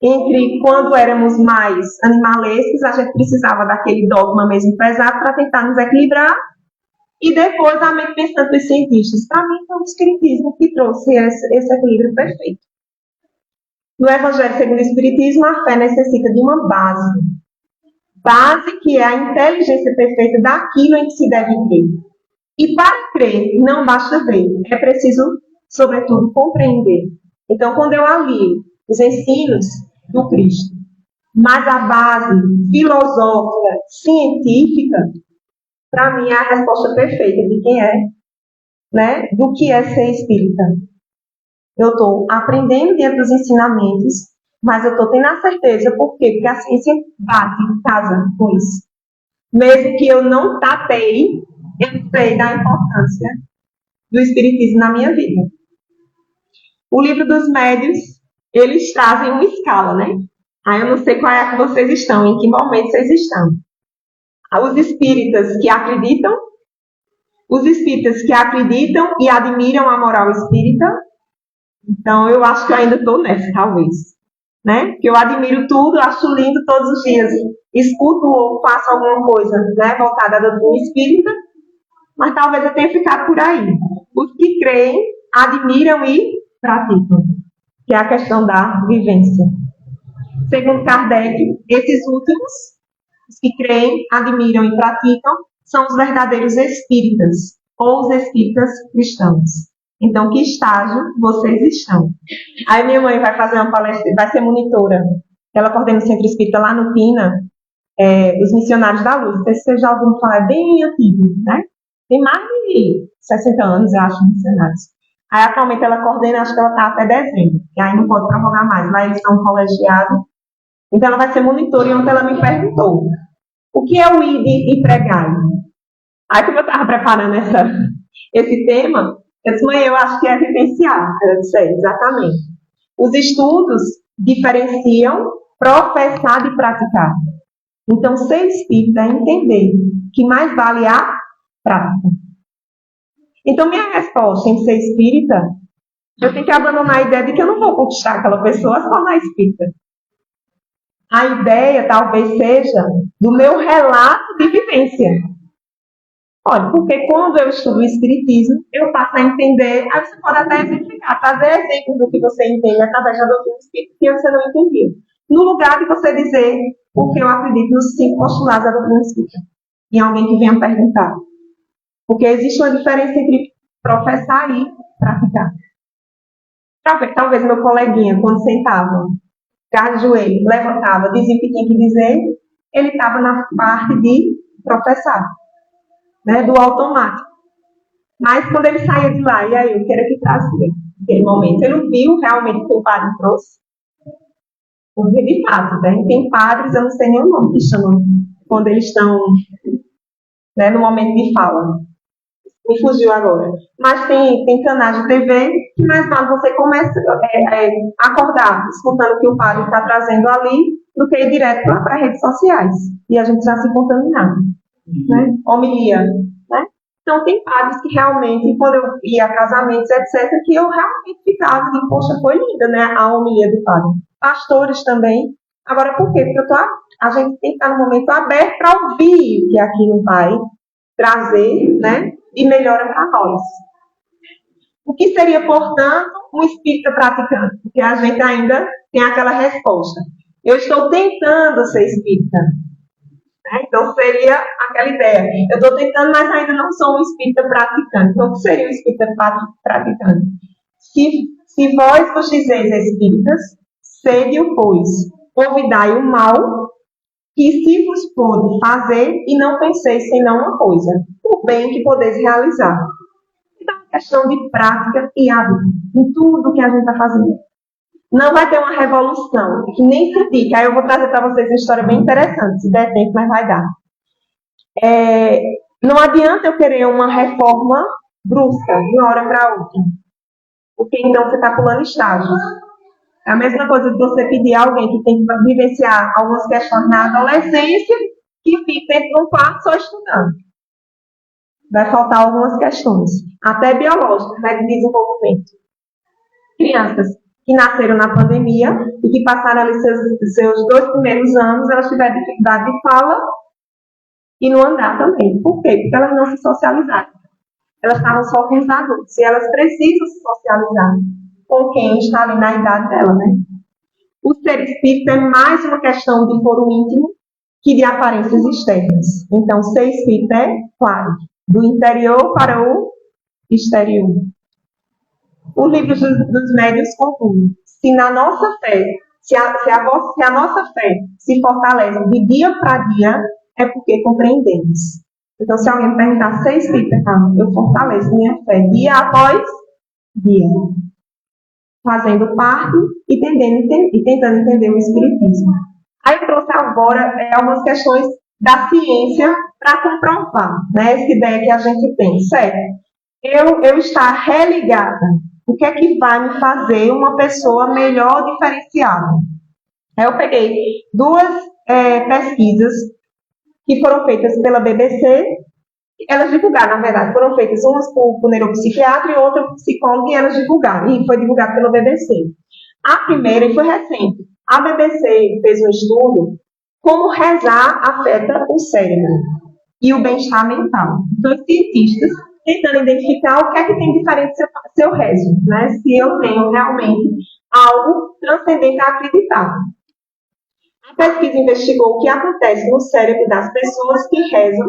Entre quando éramos mais animalescos, a gente precisava daquele dogma mesmo pesado para tentar nos equilibrar, e depois a mente pensante dos cientistas. Para mim, foi o espiritismo que trouxe esse equilíbrio perfeito. No Evangelho segundo o Espiritismo, a fé necessita de uma base. Base que é a inteligência perfeita daquilo em que se deve crer. E para crer, não basta ver. É preciso, sobretudo, compreender. Então, quando eu alio os ensinos do Cristo, mas a base filosófica, científica, para mim é a resposta perfeita de quem é, né, do que é ser espírita. Eu estou aprendendo dentro dos ensinamentos, mas eu estou tendo a certeza, por quê? Porque a ciência bate em casa com isso. Mesmo que eu não tapeie, eu sei da importância do espiritismo na minha vida. O livro dos médiuns, eles trazem uma escala, né? Aí eu não sei qual é a que vocês estão, em que momento vocês estão. Os espíritas que acreditam e admiram a moral espírita. Então, eu acho que eu ainda estou nessa, talvez. Né? Porque eu admiro tudo, acho lindo todos os dias. Escuto ou faço alguma coisa, né, voltada à doutrina espírita, mas talvez eu tenha ficado por aí. Os que creem, admiram e praticam, que é a questão da vivência. Segundo Kardec, esses últimos, os que creem, admiram e praticam, são os verdadeiros espíritas, ou os espíritas cristãos. Então, que estágio vocês estão? Aí minha mãe vai fazer uma palestra, vai ser monitora. Ela coordena o Centro Espírita lá no Pina, os Missionários da Luz. Não sei se vocês já ouviram falar, é bem antigo, né? Tem mais de 60 anos, eu acho, missionários. Aí, atualmente, ela coordena, acho que ela está até dezembro, e aí não pode prorrogar mais. Lá eles são colegiados. Então, ela vai ser monitora, e ontem ela me perguntou, o que é o ir e pregar? Aí, como eu estava preparando esse tema, eu disse, mãe, eu acho que é vivenciar. Ela disse, exatamente. Os estudos diferenciam professar de praticar. Então, ser espírita é entender que mais vale a prática. Então, minha resposta em ser espírita, eu tenho que abandonar a ideia de que eu não vou conquistar aquela pessoa a se tornar espírita. A ideia talvez seja do meu relato de vivência. Olha, porque quando eu estudo o espiritismo, eu passo a entender, aí você pode até exemplificar, trazer exemplos do que você entende através da doutrina espírita que você não entendeu. No lugar de você dizer o que eu acredito nos 5 postulados da doutrina espírita. Em alguém que venha perguntar. Porque existe uma diferença entre professar e praticar. Talvez meu coleguinha, quando sentava, ficava de joelho, levantava, dizia o que tinha que dizer, ele estava na parte de professar. Né, do automático. Mas quando ele saía de lá, e aí, o que era que trazia naquele momento? Ele não viu realmente o que o padre trouxe? Porque, de fato, né, tem padres, eu não sei nem o nome que chamam, quando eles estão, né, no momento de fala. Me fugiu agora. Mas tem canais de TV que mais vale você começa a acordar, escutando o que o padre está trazendo ali, do que ir direto para as redes sociais. E a gente já se contaminava. Né? Homilia, né? Então tem padres que realmente, quando eu ia a casamentos, etc., que eu realmente ficava de, poxa, foi linda, né, a homilia do padre. Pastores também. Agora, por quê? Porque a gente tem que estar no momento aberto para ouvir o que aquilo vai trazer, né, de melhora para nós. O que seria, portanto, um espírita praticante? Porque a gente ainda tem aquela resposta. Eu estou tentando ser espírita. Então, seria aquela ideia. Eu estou tentando, mas ainda não sou um espírita praticante. Então, o que seria um espírita praticante? Se vós vos dizeis espíritas, sede-o, pois, ouvidai o mal, que se vos pode fazer, e não penseis senão uma coisa, o bem que podeis realizar. Então, questão de prática e hábito em tudo que a gente está fazendo. Não vai ter uma revolução, que nem se diga. Aí eu vou trazer para vocês uma história bem interessante, se der tempo, mas vai dar. Não adianta eu querer uma reforma brusca, de uma hora para outra, porque então você está pulando estágios. É a mesma coisa de você pedir a alguém que tem que vivenciar algumas questões na adolescência, que fique dentro de um quarto só estudando. Vai faltar algumas questões, até biológicas, né, de desenvolvimento. Crianças que nasceram na pandemia e que passaram ali seus 2 primeiros anos, elas tiveram dificuldade de fala e no andar também. Por quê? Porque elas não se socializaram. Elas estavam só com os adultos. E elas precisam se socializar com quem está ali na idade dela, né? O ser espírita é mais uma questão de foro íntimo que de aparências externas. Então, ser espírita é, claro, do interior para o exterior. O livro dos médiuns conclui: se na nossa fé, se a nossa fé se fortalece de dia para dia, é porque compreendemos. Então, se alguém me perguntar, ser espírita, eu fortaleço minha fé dia após dia, fazendo parte e tentando entender o espiritismo. Aí eu trouxe agora algumas questões da ciência para comprovar, né, essa ideia que a gente tem, certo? Eu estar religada, o que é que vai me fazer uma pessoa melhor diferenciada? Eu peguei 2 pesquisas que foram feitas pela BBC, elas divulgaram, na verdade, foram feitas umas por neuropsiquiatra e outra por psicólogo, e elas divulgaram, e foi divulgado pela BBC. A primeira, e foi recente, a BBC fez um estudo como rezar afeta o cérebro e o bem-estar mental. Então, os cientistas tentando identificar o que é que tem diferente se eu rezo, né? Se eu tenho realmente algo transcendente a acreditar. A pesquisa investigou o que acontece no cérebro das pessoas que rezam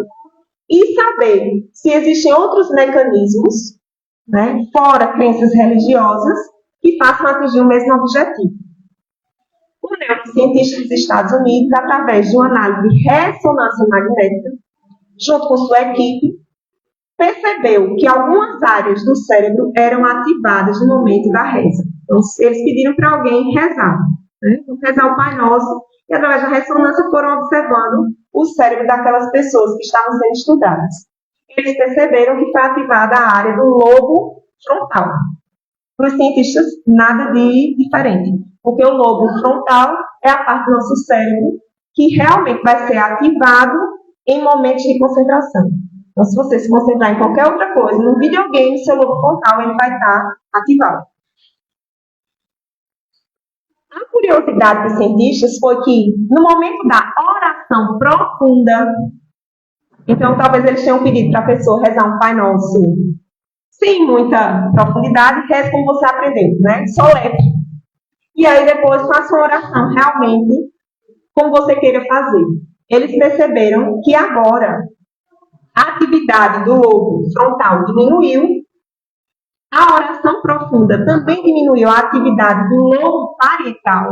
e saber se existem outros mecanismos, né, fora crenças religiosas, que façam atingir o mesmo objetivo. O neurocientista dos Estados Unidos, através de uma análise de ressonância magnética, junto com sua equipe, percebeu que algumas áreas do cérebro eram ativadas no momento da reza. Então, eles pediram para alguém rezar, né? Rezar o Pai Nosso, e através da ressonância foram observando o cérebro daquelas pessoas que estavam sendo estudadas. Eles perceberam que foi ativada a área do lobo frontal. Para os cientistas, nada de diferente, porque o lobo frontal é a parte do nosso cérebro que realmente vai ser ativado em momentos de concentração. Então, se você se concentrar em qualquer outra coisa, no videogame, seu lobo frontal ele vai estar ativado. A curiosidade dos cientistas foi que, no momento da oração profunda, então talvez eles tenham pedido para a pessoa rezar um Pai Nosso sem muita profundidade, reze como você aprendeu, né? Só leve. E aí depois faça uma oração realmente como você queira fazer. Eles perceberam que agora a atividade do lobo frontal diminuiu, a oração profunda também diminuiu a atividade do lobo parietal,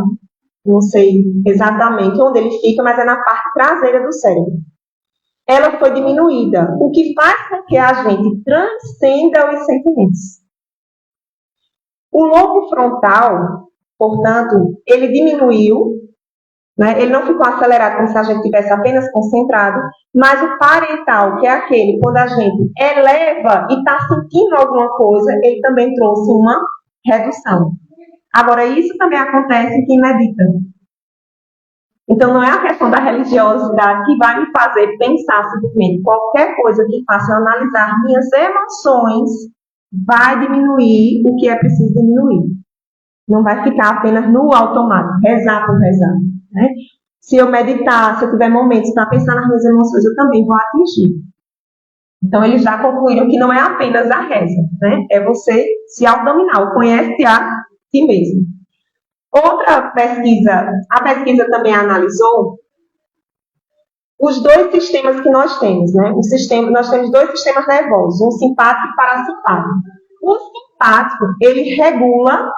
não sei exatamente onde ele fica, mas é na parte traseira do cérebro. Ela foi diminuída, o que faz com que a gente transcenda os sentimentos. O lobo frontal, portanto, ele diminuiu, né? Ele não ficou acelerado como se a gente estivesse apenas concentrado, mas o parietal, que é aquele quando a gente eleva e está sentindo alguma coisa, ele também trouxe uma redução. Agora, isso também acontece em quem medita. Então, não é a questão da religiosidade que vai me fazer pensar simplesmente. Qualquer coisa que faça eu analisar minhas emoções vai diminuir o que é preciso diminuir. Não vai ficar apenas no automático, rezar por rezar. Né? Se eu meditar, se eu tiver momentos para pensar nas minhas emoções, eu também vou atingir. Então, eles já concluíram que não é apenas a reza, né? É você se autodominar, conhece a si mesmo. Outra pesquisa, a pesquisa também analisou os 2 sistemas que nós temos, né? Nós temos 2 sistemas nervosos, um simpático e parasimpático. O simpático, ele regula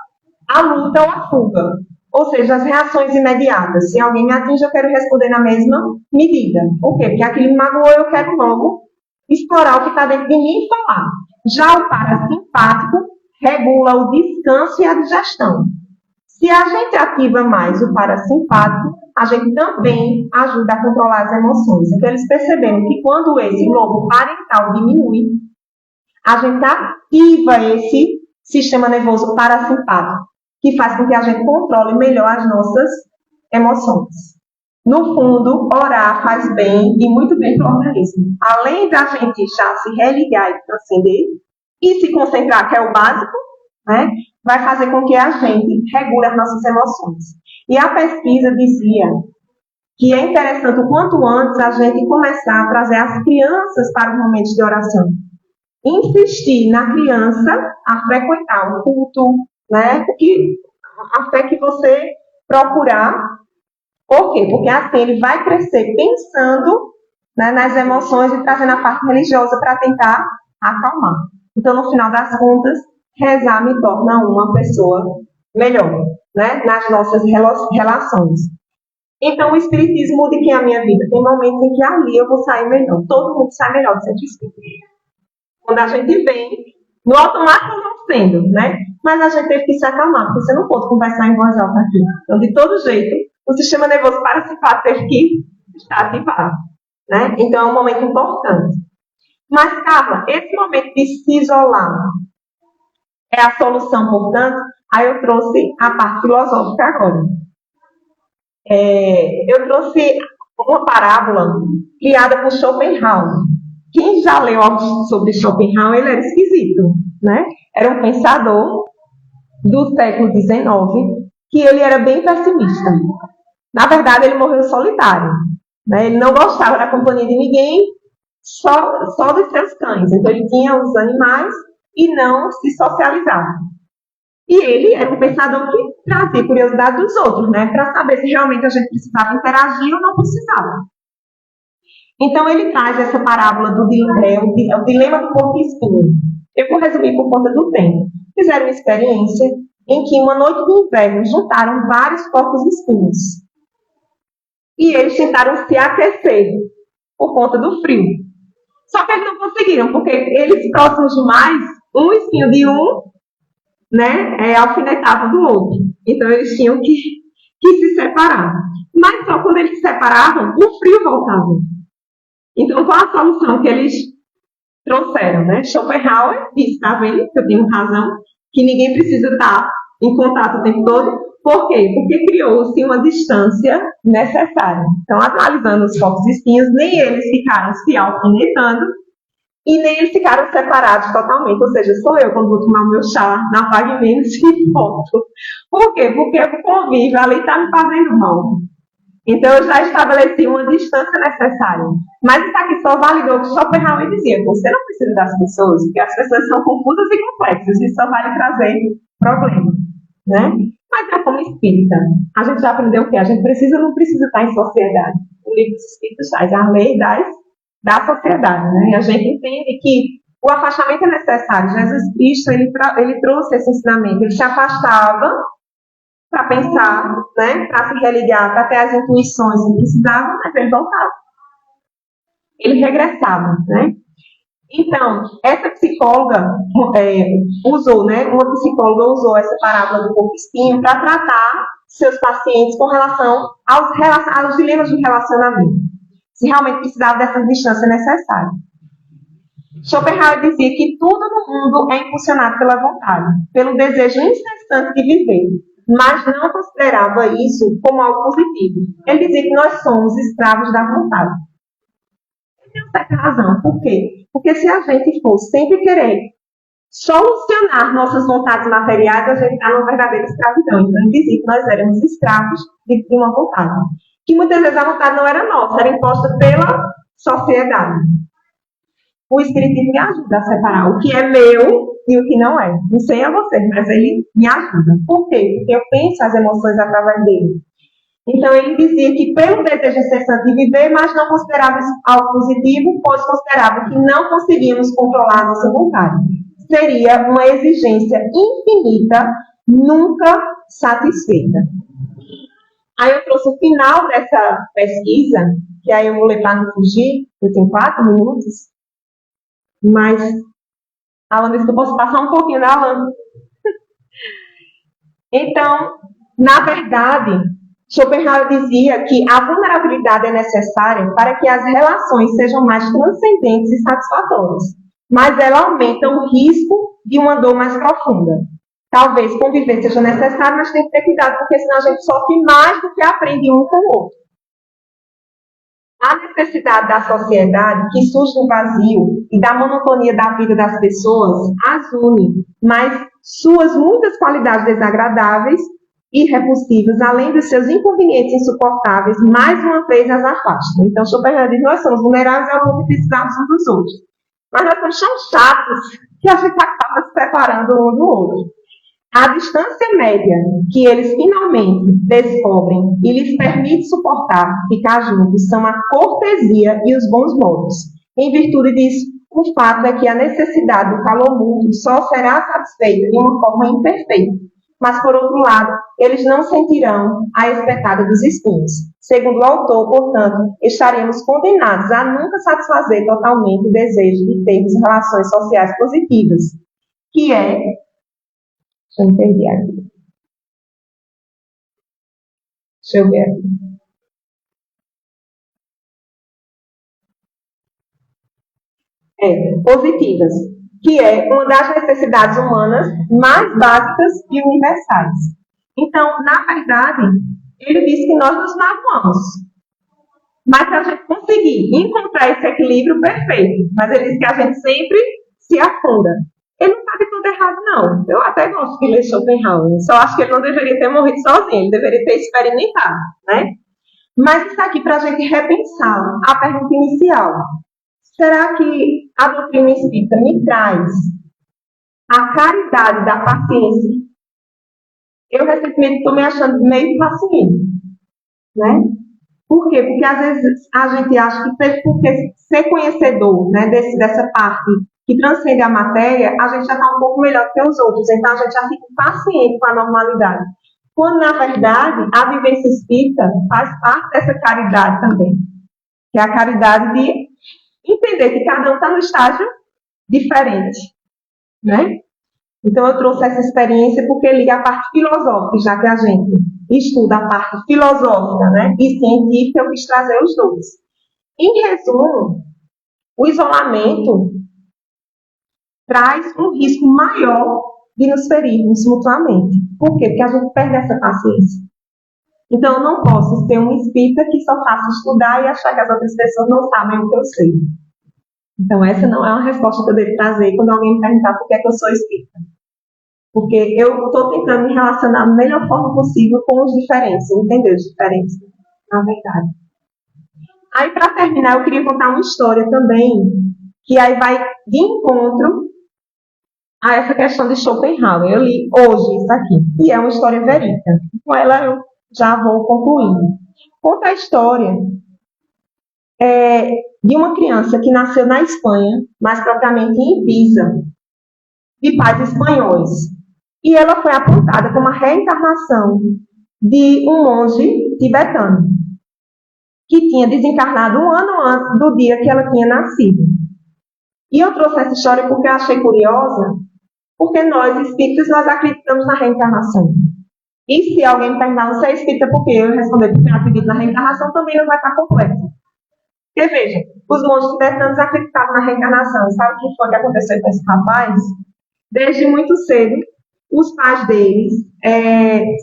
a luta ou a fuga, ou seja, as reações imediatas. Se alguém me atinge, eu quero responder na mesma medida. Por quê? Porque aquilo me magoou, eu quero logo explorar o que está dentro de mim e falar. Já o parasimpático regula o descanso e a digestão. Se a gente ativa mais o parasimpático, a gente também ajuda a controlar as emoções. Então, eles perceberam que quando esse lobo parental diminui, a gente ativa esse sistema nervoso parasimpático, que faz com que a gente controle melhor as nossas emoções. No fundo, orar faz bem e muito bem para o organismo. Além da gente já se religar e transcender e se concentrar, que é o básico, né, vai fazer com que a gente regule as nossas emoções. E a pesquisa dizia que é interessante o quanto antes a gente começar a trazer as crianças para os momentos de oração. Insistir na criança a frequentar o culto, né, porque a fé que você procurar. Por quê? Porque assim ele vai crescer pensando, né, nas emoções e trazendo a parte religiosa para tentar acalmar. Então, no final das contas, rezar me torna uma pessoa melhor, né, nas nossas relações. Então, o Espiritismo muda que é a minha vida. Tem momentos em que ali eu vou sair melhor. Todo mundo sai melhor do centro espírita. Quando a gente vem, no automático não sendo, né? Mas a gente teve que se acalmar, porque você não pode conversar em voz alta aqui. Então, de todo jeito, o sistema nervoso parasimpático teve que estar ativado, né? Então, é um momento importante. Mas, Carla, esse momento de se isolar é a solução, portanto? Aí eu trouxe a parte filosófica agora. Eu trouxe uma parábola criada por Schopenhauer. Quem já leu algo sobre Schopenhauer, ele era esquisito, né? Era um pensador do século XIX, que ele era bem pessimista. Na verdade, ele morreu solitário, né? Ele não gostava da companhia de ninguém, só dos seus cães. Então, ele tinha os animais e não se socializava. E ele era um pensador que trazia curiosidade dos outros, né? Para saber se realmente a gente precisava interagir ou não precisava. Então, ele traz essa parábola do o dilema do porco-espinho. Eu vou resumir por conta do tempo. Fizeram uma experiência em que, uma noite de inverno, juntaram vários porcos-espinhos. E eles tentaram se aquecer por conta do frio. Só que eles não conseguiram, porque eles, próximos demais, um espinho de um, né, alfinetava do outro. Então, eles tinham que se separar. Mas só quando eles se separavam, o frio voltava. Então, qual a solução que eles trouxeram, né? Schopenhauer disse, está vendo, que eu tenho razão, que ninguém precisa estar em contato o tempo todo. Por quê? Porque criou-se uma distância necessária. Então, analisando os focos espinhos, nem eles ficaram se alfinetando e nem eles ficaram separados totalmente. Ou seja, sou eu quando vou tomar o meu chá na Pague Menos e volto. Por quê? Porque o convívio ali está me fazendo mal. Então, eu já estabeleci uma distância necessária. Mas isso aqui só validou o que Schopenhauer dizia. Você não precisa das pessoas, porque as pessoas são confusas e complexas. Isso só vai lhe trazer problemas, né? Mas é como espírita. A gente já aprendeu o quê? A gente não precisa estar em sociedade. O livro dos espíritos traz a lei da sociedade, né? E a gente entende que o afastamento é necessário. Jesus Cristo, ele trouxe esse ensinamento. Ele se afastava para pensar, né, para se religar, para ter as intuições que precisava, mas ele voltava. Ele regressava, né? Então, essa psicóloga usou, né, uma psicóloga usou essa parábola do porco-espinho para tratar seus pacientes com relação aos dilemas de relacionamento. Se realmente precisava dessa distância necessária. Schopenhauer dizia que tudo no mundo é impulsionado pela vontade, pelo desejo incessante de viver, mas não considerava isso como algo positivo. Ele dizia que nós somos escravos da vontade. Ele tem certa razão. Por quê? Porque se a gente for sempre querer solucionar nossas vontades materiais, a gente está numa verdadeira escravidão. Então, ele dizia que nós éramos escravos de uma vontade. Que muitas vezes a vontade não era nossa, era imposta pela sociedade. O Espiritismo me ajuda a separar o que é meu e o que não é. Não sei a vocês, mas ele me ajuda. Por quê? Porque eu penso as emoções através dele. Então, ele dizia que pelo desejo incessante de viver, mas não considerava isso algo positivo, pois considerava que não conseguíamos controlar a nossa vontade. Seria uma exigência infinita, nunca satisfeita. Aí eu trouxe o final dessa pesquisa, que aí eu vou ler para não fugir, eu tenho 4 minutos. Mas Alan disse que eu posso passar um pouquinho, né, Alan? Então, na verdade, Schopenhauer dizia que a vulnerabilidade é necessária para que as relações sejam mais transcendentes e satisfatórias, mas ela aumenta o risco de uma dor mais profunda. Talvez conviver seja necessário, mas tem que ter cuidado, porque senão a gente sofre mais do que aprende um com o outro. A necessidade da sociedade que surge do vazio e da monotonia da vida das pessoas as une, mas suas muitas qualidades desagradáveis e repulsivas, além dos seus inconvenientes insuportáveis, mais uma vez as afastam. Então, Schopenhauer diz, nós somos vulneráveis ao ponto de precisarmos uns dos outros. Mas nós somos tão chatos que a gente acaba se separando um do outro. A distância média que eles finalmente descobrem e lhes permite suportar ficar juntos são a cortesia e os bons modos. Em virtude disso, o fato é que a necessidade do calor mútuo só será satisfeita de uma forma imperfeita. Mas, por outro lado, eles não sentirão a espetada dos espinhos. Segundo o autor, portanto, estaremos condenados a nunca satisfazer totalmente o desejo de termos relações sociais positivas, que é... Deixa eu entender aqui. Deixa eu ver aqui. Positivas, que é uma das necessidades humanas mais básicas e universais. Então, na verdade, ele diz que nós nos magoamos. Mas se a gente conseguir encontrar esse equilíbrio perfeito, mas ele diz que a gente sempre se afunda. Ele não está de tudo errado, não. Eu até gosto de ler Schopenhauer. Só acho que ele não deveria ter morrido sozinho. Ele deveria ter experimentado, né? Mas isso aqui para a gente repensar a pergunta inicial. Será que a doutrina espírita me traz a caridade da paciência? Eu recentemente estou me achando meio paciente, né? Por quê? Porque às vezes a gente acha que porque ser conhecedor, né, dessa parte que transcende a matéria, a gente já está um pouco melhor que os outros, então a gente já fica paciente com a normalidade. Quando, na verdade, a vivência espírita faz parte dessa caridade também, que é a caridade de entender que cada um está no estágio diferente, né? Então eu trouxe essa experiência porque liga a parte filosófica, já que a gente estuda a parte filosófica, né, e científica, eu quis trazer os dois. Em resumo, o isolamento traz um risco maior de nos ferirmos mutuamente. Por quê? Porque a gente perde essa paciência. Então, eu não posso ser um espírita que só faça estudar e achar que as outras pessoas não sabem o que eu sei. Então, essa não é uma resposta que eu devo trazer quando alguém me perguntar por que é que eu sou espírita. Porque eu estou tentando me relacionar da melhor forma possível com os diferentes, entender os diferentes, na verdade. Aí, para terminar, eu queria contar uma história também, que aí vai de encontro a essa questão de Schopenhauer. Eu li hoje isso aqui, e é uma história verídica. Com ela eu já vou concluindo. Conta a história de uma criança que nasceu na Espanha, mais propriamente em Ibiza, de pais espanhóis. E ela foi apontada como a reencarnação de um monge tibetano, que tinha desencarnado um ano antes do dia que ela tinha nascido. E eu trouxe essa história porque eu achei curiosa, porque nós, espíritas, nós acreditamos na reencarnação. E se alguém me perguntar, você é espírita por quê? Eu responder porque eu acredito na reencarnação, também não vai estar completo. Porque, veja, os monges tibetanos acreditavam na reencarnação. Sabe o que foi que aconteceu com esse rapaz? Desde muito cedo, os pais deles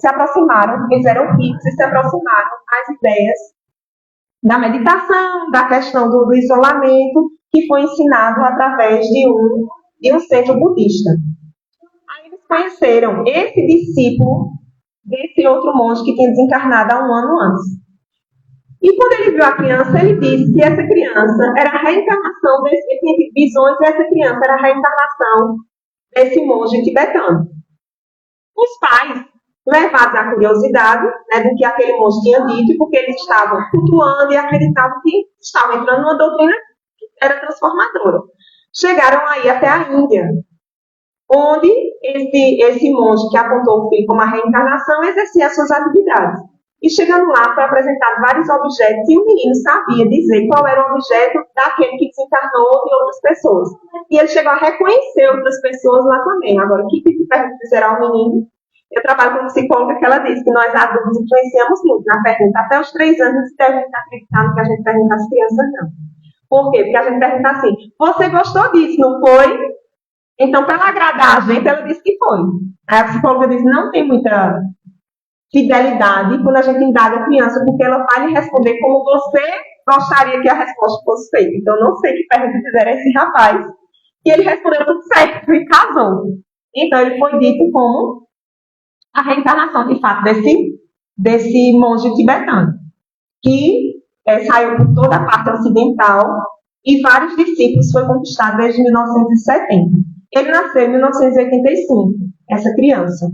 se aproximaram, eles eram ricos e se aproximaram às ideias da meditação, da questão do isolamento, que foi ensinado através de um centro budista. Aí eles conheceram esse discípulo desse outro monge que tinha desencarnado há um ano antes. E quando ele viu a criança, ele disse que essa criança era a reencarnação ele tinha visões, e essa criança era a reencarnação desse monge tibetano. Os pais, levados à curiosidade, né, do que aquele monge tinha dito, porque eles estavam cultuando e acreditavam que estavam entrando numa doutrina que era transformadora. Chegaram aí até a Índia, onde esse monge que apontou o filho como a reencarnação exercia as suas atividades. E chegando lá, foi apresentado vários objetos e o menino sabia dizer qual era o objeto daquele que desencarnou de outras pessoas. E ele chegou a reconhecer outras pessoas lá também. Agora, o que pergunta fizeram ao menino? Eu trabalho com psicóloga que ela disse que nós adultos influenciamos muito na pergunta. Até os 3 anos a gente acreditar no que a gente pergunta às crianças, não. Por quê? Porque a gente pergunta assim, você gostou disso, não foi? Então, para ela agradar a gente, ela disse que foi. Aí a psicóloga disse, não tem muita fidelidade quando a gente indaga a criança, porque ela vai lhe responder como você gostaria que a resposta fosse feita. Então, não sei que pergunta fizeram a esse rapaz. E ele respondeu tudo certo e casou. Então, ele foi dito como a reencarnação, de fato, desse monge tibetano, que saiu por toda a parte ocidental e vários discípulos, foi conquistado desde 1970. Ele nasceu em 1985, essa criança.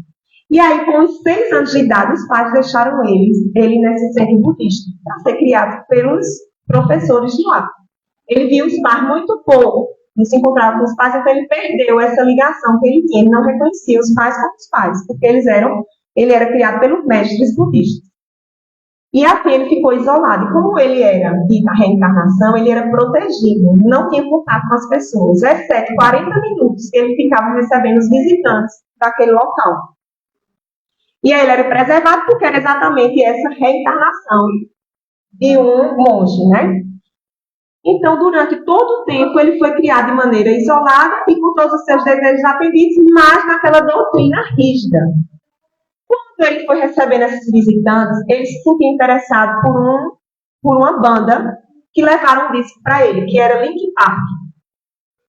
E aí, com os 6 anos de idade, os pais deixaram ele nesse centro budista, para ser criado pelos professores de lá. Ele viu os pais muito pouco, não se encontrava com os pais, então ele perdeu essa ligação que ele tinha, ele não reconhecia os pais como os pais, porque ele era criado pelos mestres budistas. E assim ele ficou isolado. E como ele era dita a reencarnação, ele era protegido, não tinha contato com as pessoas, exceto 40 minutos que ele ficava recebendo os visitantes daquele local. E aí ele era preservado porque era exatamente essa reencarnação de um monge, né? Então, durante todo o tempo, ele foi criado de maneira isolada e com todos os seus desejos atendidos, mas naquela doutrina rígida. Quando ele foi recebendo esses visitantes, ele se sentiu interessado por uma banda que levaram um disco para ele, que era Linkin Park.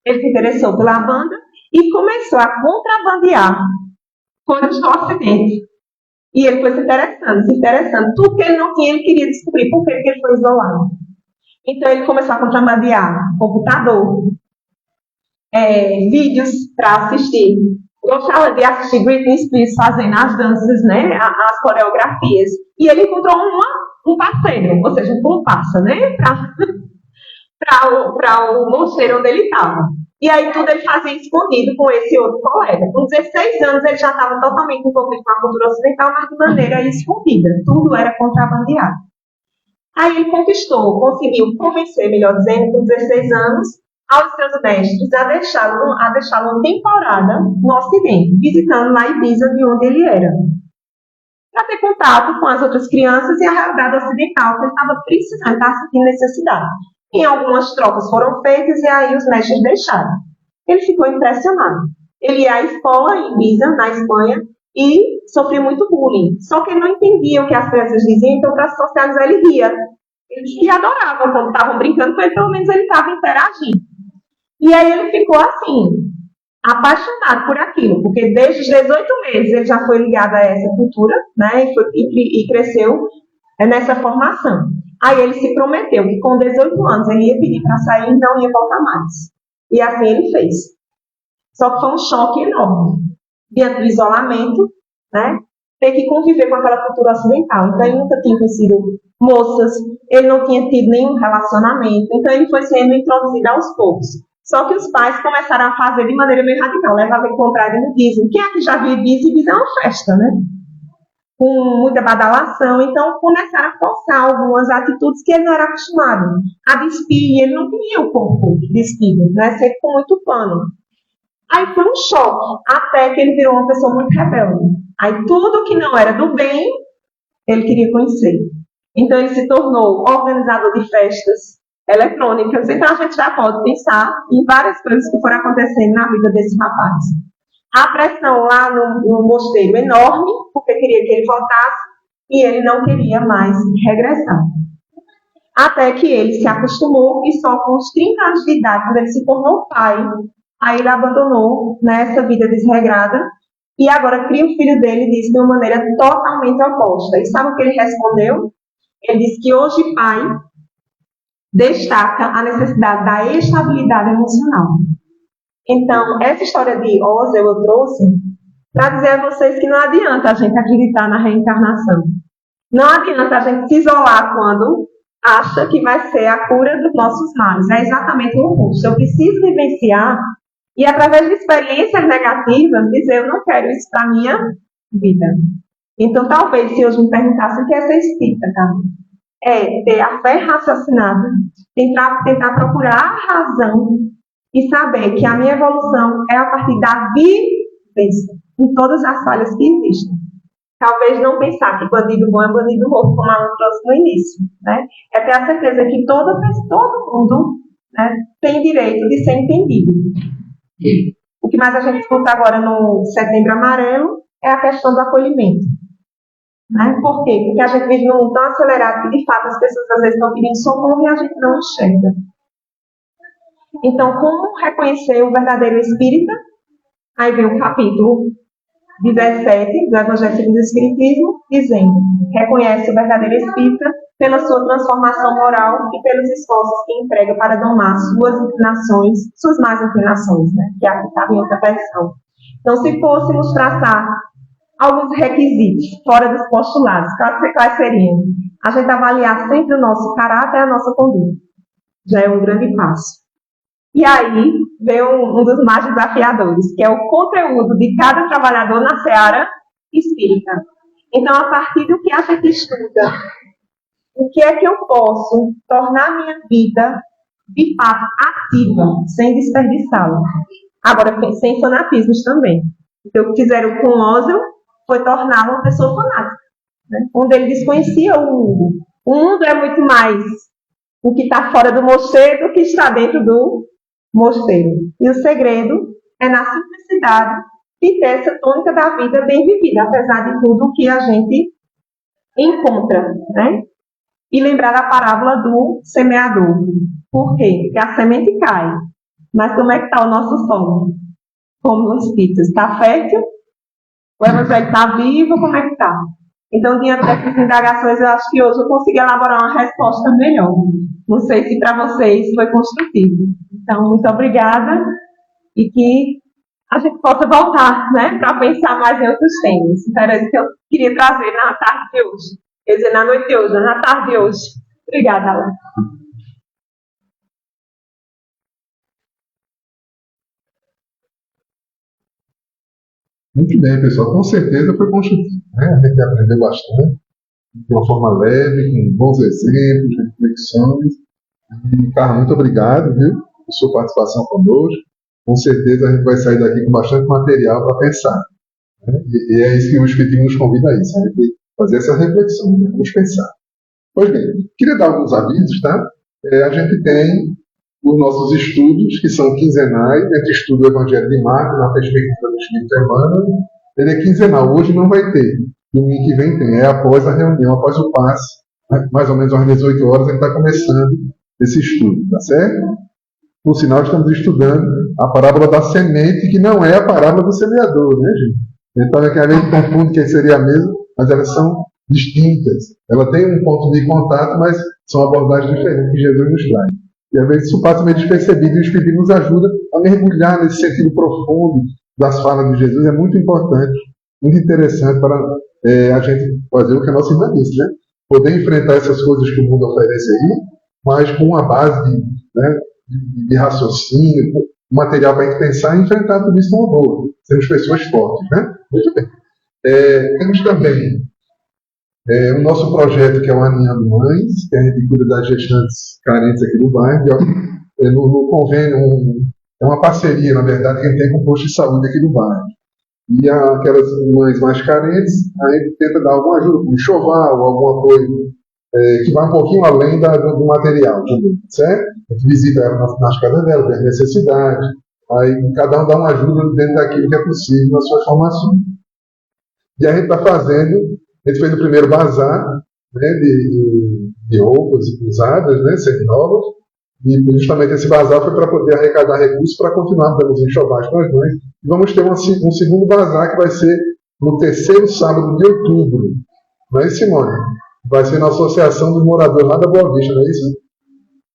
Ele se interessou pela banda e começou a contrabandear coisas do Ocidente. E ele foi se interessando. Tudo que ele não tinha, ele queria descobrir por que ele foi isolado. Então, ele começou a contrabandear computador, vídeos para assistir. Gostava de assistir Britney Spears fazendo as danças, né, as coreografias. E ele encontrou um parceiro, ou seja, um comparsa, né, para o mosteiro onde ele estava. E aí tudo ele fazia escondido com esse outro colega. Com 16 anos ele já estava totalmente envolvido com a cultura ocidental, mas de maneira escondida. Tudo era contrabandeado. Aí ele conseguiu convencer, melhor dizendo, com 16 anos, aos seus mestres a deixá-lo uma temporada no Ocidente, visitando lá Ibiza, de onde ele era, para ter contato com as outras crianças e a realidade ocidental que ele estava precisando, estava sentindo necessidade. E algumas trocas foram feitas e aí os mestres deixaram. Ele ficou impressionado. Ele ia à escola em Ibiza, na Espanha, e sofria muito bullying. Só que ele não entendia o que as crianças diziam, então para socializar ele ria. Ele adorava quando estavam brincando com ele, pelo menos ele estava interagindo. E aí ele ficou assim, apaixonado por aquilo, porque desde os 18 meses ele já foi ligado a essa cultura, né, e cresceu nessa formação. Aí ele se prometeu que com 18 anos ele ia pedir para sair e não ia voltar mais. E assim ele fez. Só que foi um choque enorme. Diante do isolamento, né, ter que conviver com aquela cultura ocidental. Então ele nunca tinha conhecido moças, ele não tinha tido nenhum relacionamento, então ele foi sendo introduzido aos poucos. Só que os pais começaram a fazer de maneira meio radical, levavam ele comprar no Ibiza. Quem é que já viu Ibiza? Ibiza é uma festa, né? Com muita badalação, então começaram a forçar algumas atitudes que ele não era acostumado a despir, e ele não tinha o corpo despido, né? Sempre com muito pano. Aí foi um choque, até que ele virou uma pessoa muito rebelde. Aí tudo que não era do bem, ele queria conhecer. Então ele se tornou organizador de festas eletrônicas. Então a gente já pode pensar em várias coisas que foram acontecendo na vida desse rapaz. A pressão lá no mosteiro enorme, porque queria que ele voltasse, e ele não queria mais regressar. Até que ele se acostumou, e só com os 30 anos de idade, quando ele se tornou pai, aí ele abandonou, né, essa vida desregrada, e agora cria o filho dele, disse de uma maneira totalmente oposta. E sabe o que ele respondeu? Ele disse que hoje pai destaca a necessidade da estabilidade emocional. Então, essa história de Osel eu trouxe para dizer a vocês que não adianta a gente acreditar na reencarnação. Não adianta a gente se isolar quando acha que vai ser a cura dos nossos males. É exatamente o oposto. Eu preciso vivenciar e, através de experiências negativas, dizer eu não quero isso para a minha vida. Então, talvez, se hoje me perguntassem o que é ser espírita, Carmen, é ter a fé raciocinada, tentar procurar a razão e saber que a minha evolução é a partir da vivência, em todas as falhas que existem. Talvez não pensar que bandido bom é bandido morto, como a Alan trouxe no início, né? É ter a certeza que todo mundo, né, tem direito de ser entendido. O que mais a gente escuta agora no Setembro Amarelo é a questão do acolhimento. Né? Por quê? Porque a gente vive num mundo tão acelerado que, de fato, as pessoas às vezes estão pedindo socorro e a gente não enxerga. Então, como reconhecer o verdadeiro espírita? Aí vem o capítulo 17 do Evangelho segundo o Espiritismo, dizendo: reconhece o verdadeiro espírita pela sua transformação moral e pelos esforços que emprega para domar suas inclinações, suas más inclinações, né? Que aqui está em outra versão. Então, se fôssemos traçar alguns requisitos fora dos postulados, quais seriam? A gente avaliar sempre o nosso caráter e a nossa conduta. Já é um grande passo. E aí vem um dos mais desafiadores, que é o conteúdo de cada trabalhador na seara espírita. Então, a partir do que a gente estuda, o que é que eu posso tornar a minha vida, de fato, ativa, sem desperdiçá-la. Agora, sem fanatismos também. Então, o que fizeram com Oswald foi torná-lo uma pessoa fanática. Né? Onde ele desconhecia o mundo. O mundo é muito mais o que está fora do mosteiro do que está dentro do mosteiro. E o segredo é na simplicidade de ter essa tônica da vida bem vivida, apesar de tudo que a gente encontra, né? E lembrar da parábola do semeador. Por quê? Porque a semente cai. Mas como é que está o nosso solo? Como os espíritos, está fértil? O evangelho está vivo? Como é que está? Então, diante dessas indagações, eu acho que hoje eu consigo elaborar uma resposta melhor. Não sei se para vocês foi construtivo. Então, muito obrigada e que a gente possa voltar, né, para pensar mais em outros temas. Então, era isso que eu queria trazer na tarde de hoje. Quer dizer, na noite de hoje, na tarde de hoje. Obrigada, Alan.
Muito bem, pessoal. Com certeza foi construtivo. Né? A gente aprendeu bastante, de uma forma leve, com bons exemplos, reflexões. E, Carlos, muito obrigado, viu, por sua participação conosco. Com certeza a gente vai sair daqui com bastante material para pensar. Né? E é isso que o Espiritismo nos convida a isso, a gente fazer essa reflexão, né? Vamos pensar. Pois bem, queria dar alguns avisos, tá? A gente tem os nossos estudos, que são quinzenais. A gente estuda o Evangelho de Marcos na perspectiva do Espírito Emmanuel. Ele é quinzenal, hoje não vai ter. Domingo que vem tem, é após a reunião, após o passe, né? Mais ou menos às 18 horas, a gente está começando esse estudo, tá certo? Por sinal, estamos estudando a parábola da semente, que não é a parábola do semeador, né, gente? Então, é que a gente confunde que seria a mesma, mas elas são distintas. Ela tem um ponto de contato, mas são abordagens diferentes que Jesus nos traz. E às vezes isso passa meio despercebido e o Espiritismo nos ajuda a mergulhar nesse sentido profundo das falas de Jesus. É muito importante, muito interessante para a gente fazer o que a nossa irmã disse, né? Poder enfrentar essas coisas que o mundo oferece aí, mas com uma base de raciocínio, material para a gente pensar e enfrentar tudo isso com amor. Sermos pessoas fortes, né? Muito bem. Temos também o nosso projeto, que é o Aninhando Mães, que a gente cuida das gestantes carentes aqui do bairro. No convênio, é uma parceria, na verdade, que a gente tem com o posto de saúde aqui do bairro. E aquelas mães mais carentes, a gente tenta dar alguma ajuda, um enxoval, algum apoio que vai um pouquinho além do material também, certo? A gente visita ela nas casas dela, tem necessidade. Aí cada um dá uma ajuda dentro daquilo que é possível nas suas formações. E a gente está fazendo, a gente fez o primeiro bazar, né, de roupas usadas, né, seminovas, e justamente esse bazar foi para poder arrecadar recursos para continuar dando os enxovais para as mães. E vamos ter um segundo bazar que vai ser no terceiro sábado de outubro. Não é isso, Simone? Vai ser na Associação dos Moradores lá da Boa Vista, não é isso?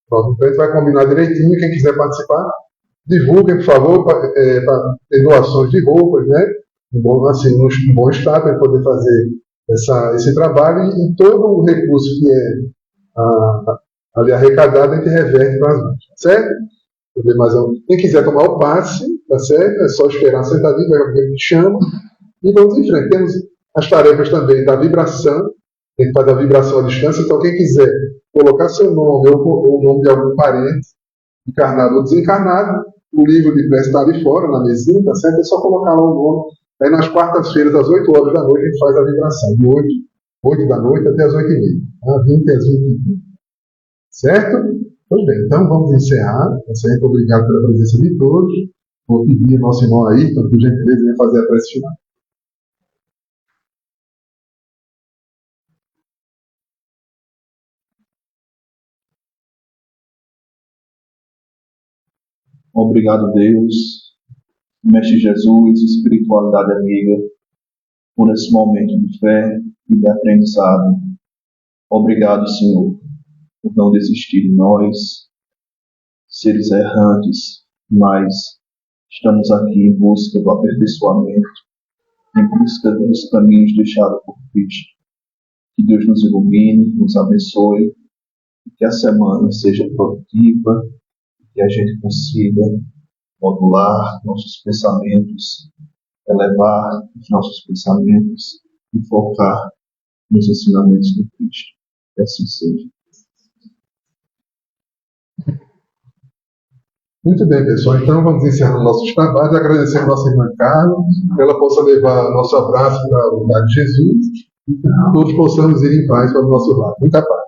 Pronto, então a gente vai combinar direitinho. Quem quiser participar, divulguem, por favor, para ter doações de roupas, né? Assim, um bom estado para poder fazer esse trabalho, e todo o recurso que é ali arrecadado a gente reverte para as mães, certo? Quem quiser tomar o passe, tá certo? É só esperar sentadinho, vai alguém que chama, e vamos em frente. as tarefas também da vibração, a gente faz a vibração à distância, então quem quiser colocar seu nome ou o nome de algum parente, encarnado ou desencarnado, o livro de prece está ali fora, na mesinha, tá certo? É só colocar lá o nome. Aí nas quartas-feiras, às 8 horas da noite, a gente faz a vibração, de 8 da noite até as 8h30, 20 às 20h30. Certo? Pois bem, então vamos encerrar. Muito obrigado pela presença de todos. Vou pedir ao nosso irmão Ayrton, por gentileza, venha fazer a prece final.
Obrigado, Deus, Mestre Jesus, espiritualidade amiga, por esse momento de fé e de aprendizado. Obrigado, Senhor, por não desistir de nós, seres errantes, mas estamos aqui em busca do aperfeiçoamento, em busca dos caminhos deixados por Cristo. Que Deus nos ilumine, nos abençoe, e que a semana seja produtiva, que a gente consiga modular nossos pensamentos, elevar os nossos pensamentos e focar nos ensinamentos do Cristo. Que assim seja.
Muito bem, pessoal. Então vamos encerrar nossos trabalhos, agradecer a nossa irmã Carla, que ela possa levar nosso abraço para o lugar de Jesus e que todos possamos ir em paz para o nosso lar. Muita paz.